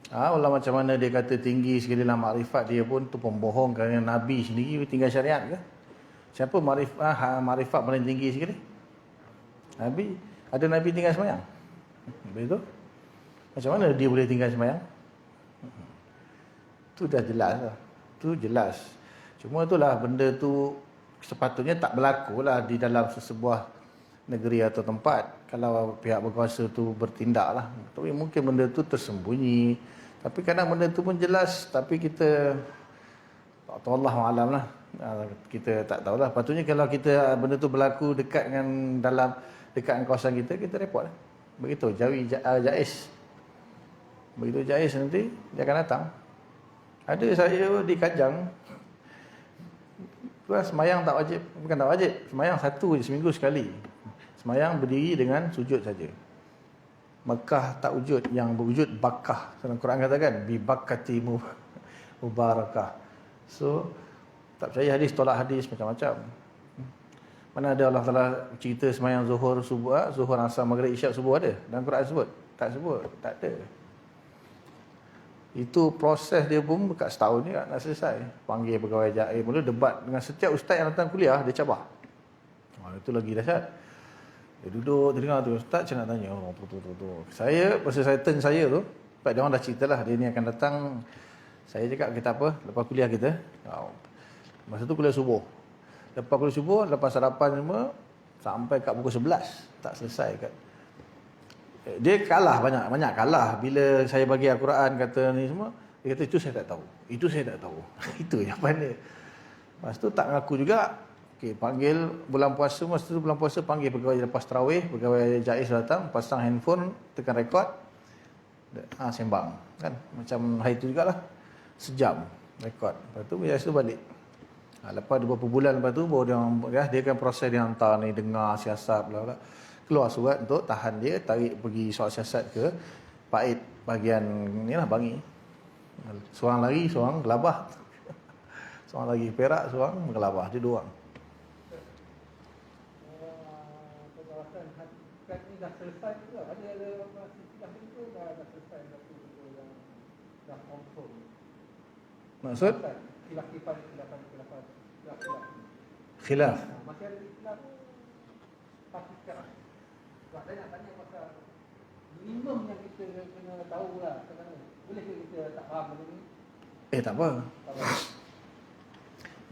Walau macam mana dia kata tinggi sekali dalam makrifat, dia pun tu pembohong, kerana Nabi sendiri tinggal syariat ke? Siapa makrifat paling tinggi sekali? Nabi. Ada Nabi tinggal sembahyang? Betul? Macam mana dia boleh tinggal sembahyang? Tu dah jelas lah. Tu jelas. Cuma itulah, benda tu sepatutnya tak berlaku lah di dalam sesebuah negeri atau tempat kalau pihak berkuasa tu bertindak lah. Tapi mungkin benda tu tersembunyi. Tapi kadang benda tu pun jelas, tapi kita tak tahu, Allah ma'alam lah. Kita tak tahulah. Patutnya kalau kita benda tu berlaku dekat dengan dekat dengan kawasan kita report lah. Begitu Jais. Begitu Jais nanti dia akan datang. Ada saya di Kajang, semayang tak wajib, bukan tak wajib, semayang satu je seminggu sekali. Semayang berdiri dengan sujud saja. Mekah tak wujud, yang berwujud bakah. Dalam Quran katakan bi bakati mubarakah. So tak percaya hadis, tolak hadis, macam-macam. Mana ada Allah Taala cerita semayang zuhur, subuh, zuhur, asar, maghrib, isyak, subuh ada? Dalam Quran sebut? Tak sebut, tak ada. Itu proses dia pun dekat setahun ni nak selesai. Panggil pegawai jail, mula debat dengan setiap ustaz yang datang kuliah, dia cabar. Itu lagi dahsyat. Dia duduk, dia dengar tu, ustaz saya nak tanya, saya, pasal saya turn saya tu, sebab dia orang dah cerita lah, dia ni akan datang. Saya cakap, kita apa, lepas kuliah kita, masa tu kuliah subuh. Lepas kuliah subuh, lepas sarapan semua, sampai kat pukul 11, tak selesai kat. Dia kalah, banyak kalah. Bila saya bagi Al-Quran, kata ni semua, dia kata itu saya tak tahu, itu saya tak tahu. Itu jawapan dia. Lepas tu tak ngaku juga. Okey, panggil bulan puasa, masa tu bulan puasa panggil pegawai lepas tarawih, pegawai Jais datang, pasang handphone, tekan rekod, sembang kan. Macam hari tu jugalah. Sejam rekod. Lepas tu biasa balik. Lepas beberapa bulan lepas tu baru dia akan proses, dia hantar ni, dengar siasat bla bla. Keluar surat untuk tahan dia, tarik pergi soal siasat ke Pait bahagian ni lah Bangi. Seorang lari, seorang gelabah. Seorang lagi Perak, seorang gelabah. Dia dua orang. Dah selesai juga. Ada masih itu dah selesai dah confirm. Maksud? Khilaf. Khilaf. Masih ada khilaf. Pastikan. Sebab saya nak tanya pasal minimum yang kita kena tahu lah sebenarnya. Boleh ke kita tak faham benda ni? Tak apa.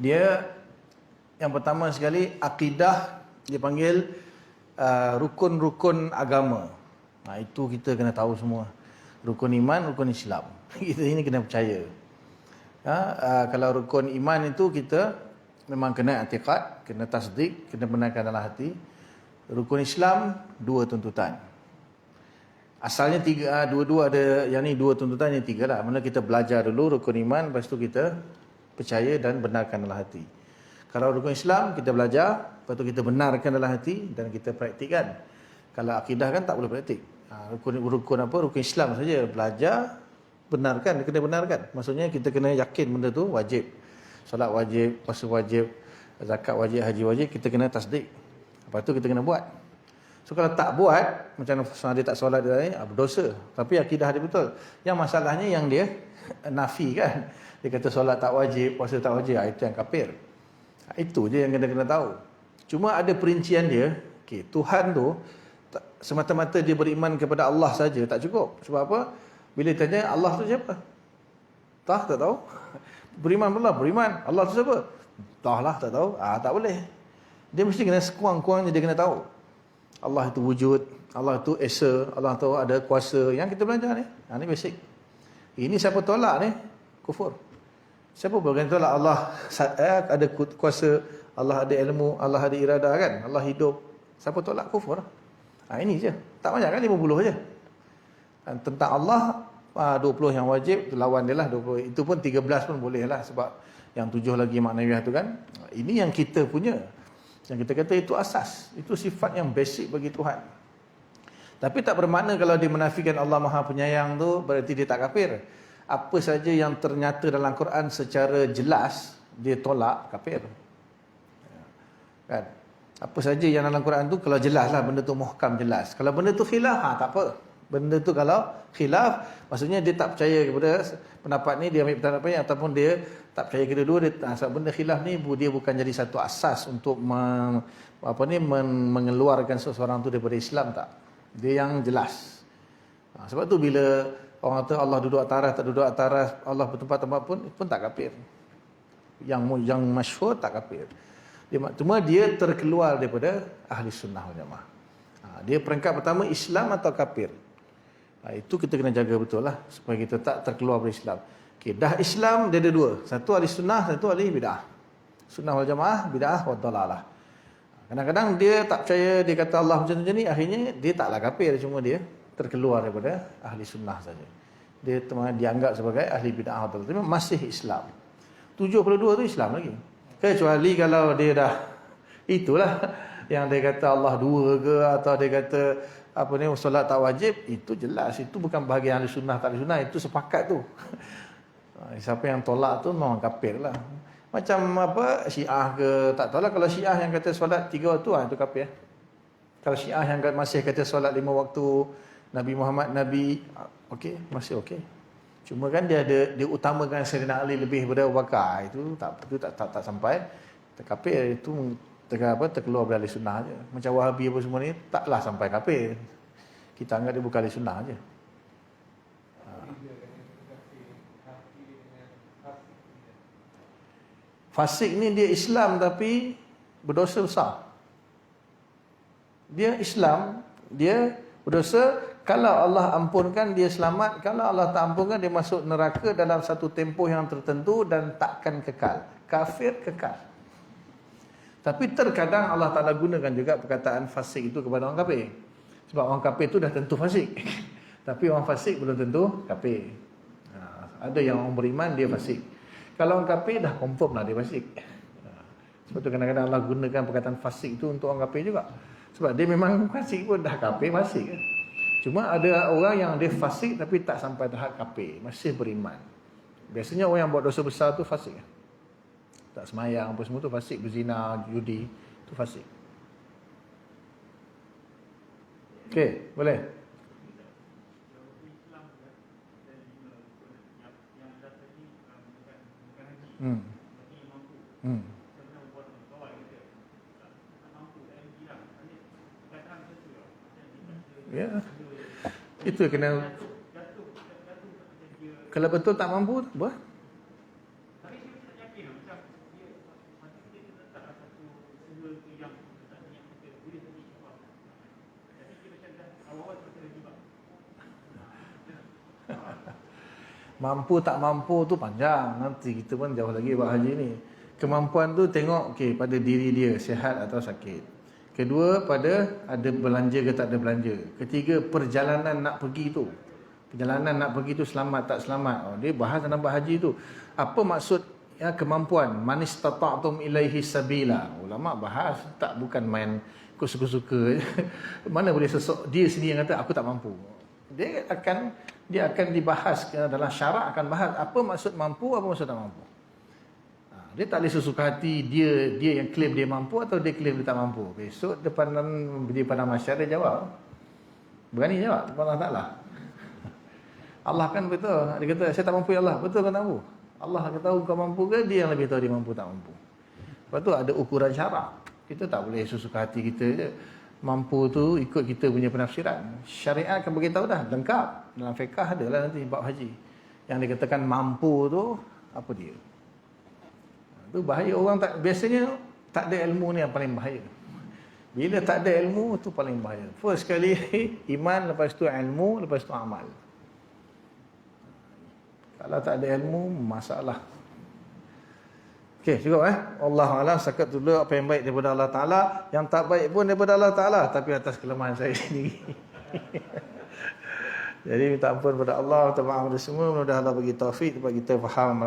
Dia yang pertama sekali akidah dia panggil rukun-rukun agama. Itu kita kena tahu semua. Rukun iman, rukun Islam. Kita ini kena percaya. Kalau rukun iman itu kita memang kena i'tiqad, kena tasdik, kena benarkan dalam hati. Rukun Islam dua tuntutan. Asalnya tiga, dua-dua ada, yang ni dua tuntutan, yang tiga lah. Mana kita belajar dulu rukun iman, lepas tu kita percaya dan benarkan dalam hati. Kalau rukun Islam kita belajar, lepas tu kita benarkan dalam hati dan kita praktikkan. Kalau akidah kan tak boleh praktik. Rukun apa? Rukun Islam saja, belajar, benarkan, kena benarkan. Maksudnya kita kena yakin benda tu wajib. Solat wajib, puasa wajib, zakat wajib, haji wajib, kita kena tasdik. Lepas tu kita kena buat. So kalau tak buat, macam dia tak solat dia ni, berdosa. Tapi akidah dia betul. Yang masalahnya yang dia nafi kan. Dia kata solat tak wajib, puasa tak wajib, itu yang kafir. Itu je yang kena tahu. Cuma ada perincian dia. Tuhan tu semata-mata dia beriman kepada Allah saja tak cukup. Sebab apa? Bila tanya Allah tu siapa? Tak tahu. Beriman pula, beriman. Allah tu siapa? Tak tahu. Tak boleh. Dia mesti kena sekurang-kurangnya dia kena tahu. Allah itu wujud, Allah itu esa, Allah tu ada kuasa. Yang kita belajar ni, ni basic. Ini siapa tolak ni? Kufur. Siapa boleh tolak Allah ada kuasa, Allah ada ilmu, Allah ada iradah kan? Allah hidup. Siapa tolak? Kufur. Ini je. Tak banyak kan, 50 je. Tentang Allah 20 yang wajib, lawan dia lah 20. Itu pun 13 pun boleh lah, sebab yang 7 lagi maknawiyah tu kan. Ini yang kita punya. Yang kita kata itu asas. Itu sifat yang basic bagi Tuhan. Tapi tak bermakna kalau dia menafikan Allah Maha Penyayang tu berarti dia tak kafir. Apa saja yang ternyata dalam Quran secara jelas dia tolak, kafir. Kan? Apa saja yang dalam Quran tu kalau jelas lah, benda tu muhkam jelas. Kalau benda tu khilaf, tak apa. Benda tu kalau khilaf, maksudnya dia tak percaya kepada pendapat ni, dia ambil pendapat ni, ataupun dia tak percaya kedua-dua, sebab benda khilaf ni dia bukan jadi satu asas untuk mengeluarkan seseorang tu daripada Islam, tak. Dia yang jelas. Sebab tu bila orang kata Allah duduk atas, tak duduk atas, Allah bertempat-tempat pun tak kafir. Yang masyhur tak kafir. Cuma dia terkeluar daripada ahli sunnah wal jamaah. Dia peringkat pertama Islam atau kafir. Itu kita kena jaga betul lah, supaya kita tak terkeluar dari Islam. Dah Islam dia ada dua. Satu ahli sunnah, satu ahli bid'ah. Sunnah wal jamaah, bid'ah wal dalalah. Kadang-kadang dia tak percaya, dia kata Allah macam ni, akhirnya dia taklah kafir, cuma dia terkeluar daripada ahli sunnah saja. Dia dianggap sebagai ahli bid'ah wal dalalah, masih Islam. 72 tu Islam lagi. Kecuali kalau dia dah, itulah yang dia kata Allah dua ke, atau dia kata solat tak wajib, itu jelas, itu bukan bahagian ahli sunnah tak ahli sunnah, itu sepakat tu. Siapa yang tolak tu memang kafir lah. Macam Syiah ke, tak tahulah. Kalau Syiah yang kata solat 3 waktu, itu kafir. Kalau Syiah yang masih kata solat 5 waktu, Nabi Muhammad Nabi, okey, masih okey. Cuma kan dia utamakan Sayyidina Ali lebih daripada Abu Bakar, itu tak sampai kafir. Itu terkeluar dari ahli sunnah aja. Macam Wahabi apa semua ni, taklah sampai kafir. Kita anggap dia bukan ahli sunnah aja. Fasik ni dia Islam tapi berdosa besar. Dia Islam, dia berdosa. Kalau Allah ampunkan, dia selamat. Kalau Allah tak ampunkan, dia masuk neraka dalam satu tempoh yang tertentu dan takkan kekal. Kafir kekal. Tapi terkadang Allah Ta'ala gunakan juga perkataan fasik itu kepada orang kafir. Sebab orang kafir itu dah tentu fasik. Tapi orang fasik belum tentu kafir. Ada yang orang beriman dia fasik. Kalau orang kafir dah confirm lah dia fasik. Sebab tu kadang-kadang Allah gunakan perkataan fasik itu untuk orang kafir juga. Sebab dia memang fasik pun dah kafir fasik. Cuma ada orang yang dia fasik tapi tak sampai tahap kafir, masih beriman. Biasanya orang yang buat dosa besar tu fasik. Tak semayang apa semua tu fasik, berzina, judi, tu fasik. Okey, boleh? Ya. Itu kena. Kalau betul tak mampu apa? Mampu tak mampu tu panjang. Nanti kita pun jauh lagi buat haji ni. Kemampuan tu tengok pada diri dia sihat atau sakit. Kedua, pada ada belanja ke tak ada belanja. Ketiga, perjalanan nak pergi tu. Perjalanan nak pergi tu selamat tak selamat. Dia bahas dalam bab haji tu. Apa maksud kemampuan? Man istata'tum ilaihi sabila. Ulama bahas, tak bukan main suka-suka. Mana boleh dia sendiri yang kata aku tak mampu. Dia akan dibahas dalam syarak, akan bahas apa maksud mampu, apa maksud tak mampu. Dia tak boleh sesuka hati dia yang klaim dia mampu atau dia klaim dia tak mampu. Besok depan masyarakat dia jawab. Berani jawab depan Allah Ta'ala. Allah kan betul. Dia kata saya tak mampu ya Allah. Betul kan tak mampu? Allah akan tahu kau mampu ke, dia yang lebih tahu dia mampu tak mampu. Lepas tu ada ukuran syarak. Kita tak boleh sesuka hati kita je. Mampu tu ikut kita punya penafsiran. Syariat akan beritahu dah lengkap. Dalam fiqh adalah nanti bab haji. Yang dikatakan mampu tu apa dia? Itu bahaya orang tak, biasanya tak ada ilmu ni yang paling bahaya. Bila tak ada ilmu tu paling bahaya. First sekali iman, lepas tu ilmu, lepas tu amal. Kalau tak ada ilmu masalah. Okey, cukup Wallahu a'lam. Sakat dulu apa yang baik daripada Allah Taala, yang tak baik pun daripada Allah Taala, tapi atas kelemahan saya sendiri. Jadi minta ampun kepada Allah, minta maaf kepada semua, mudah-mudahan Allah bagi taufik supaya kita faham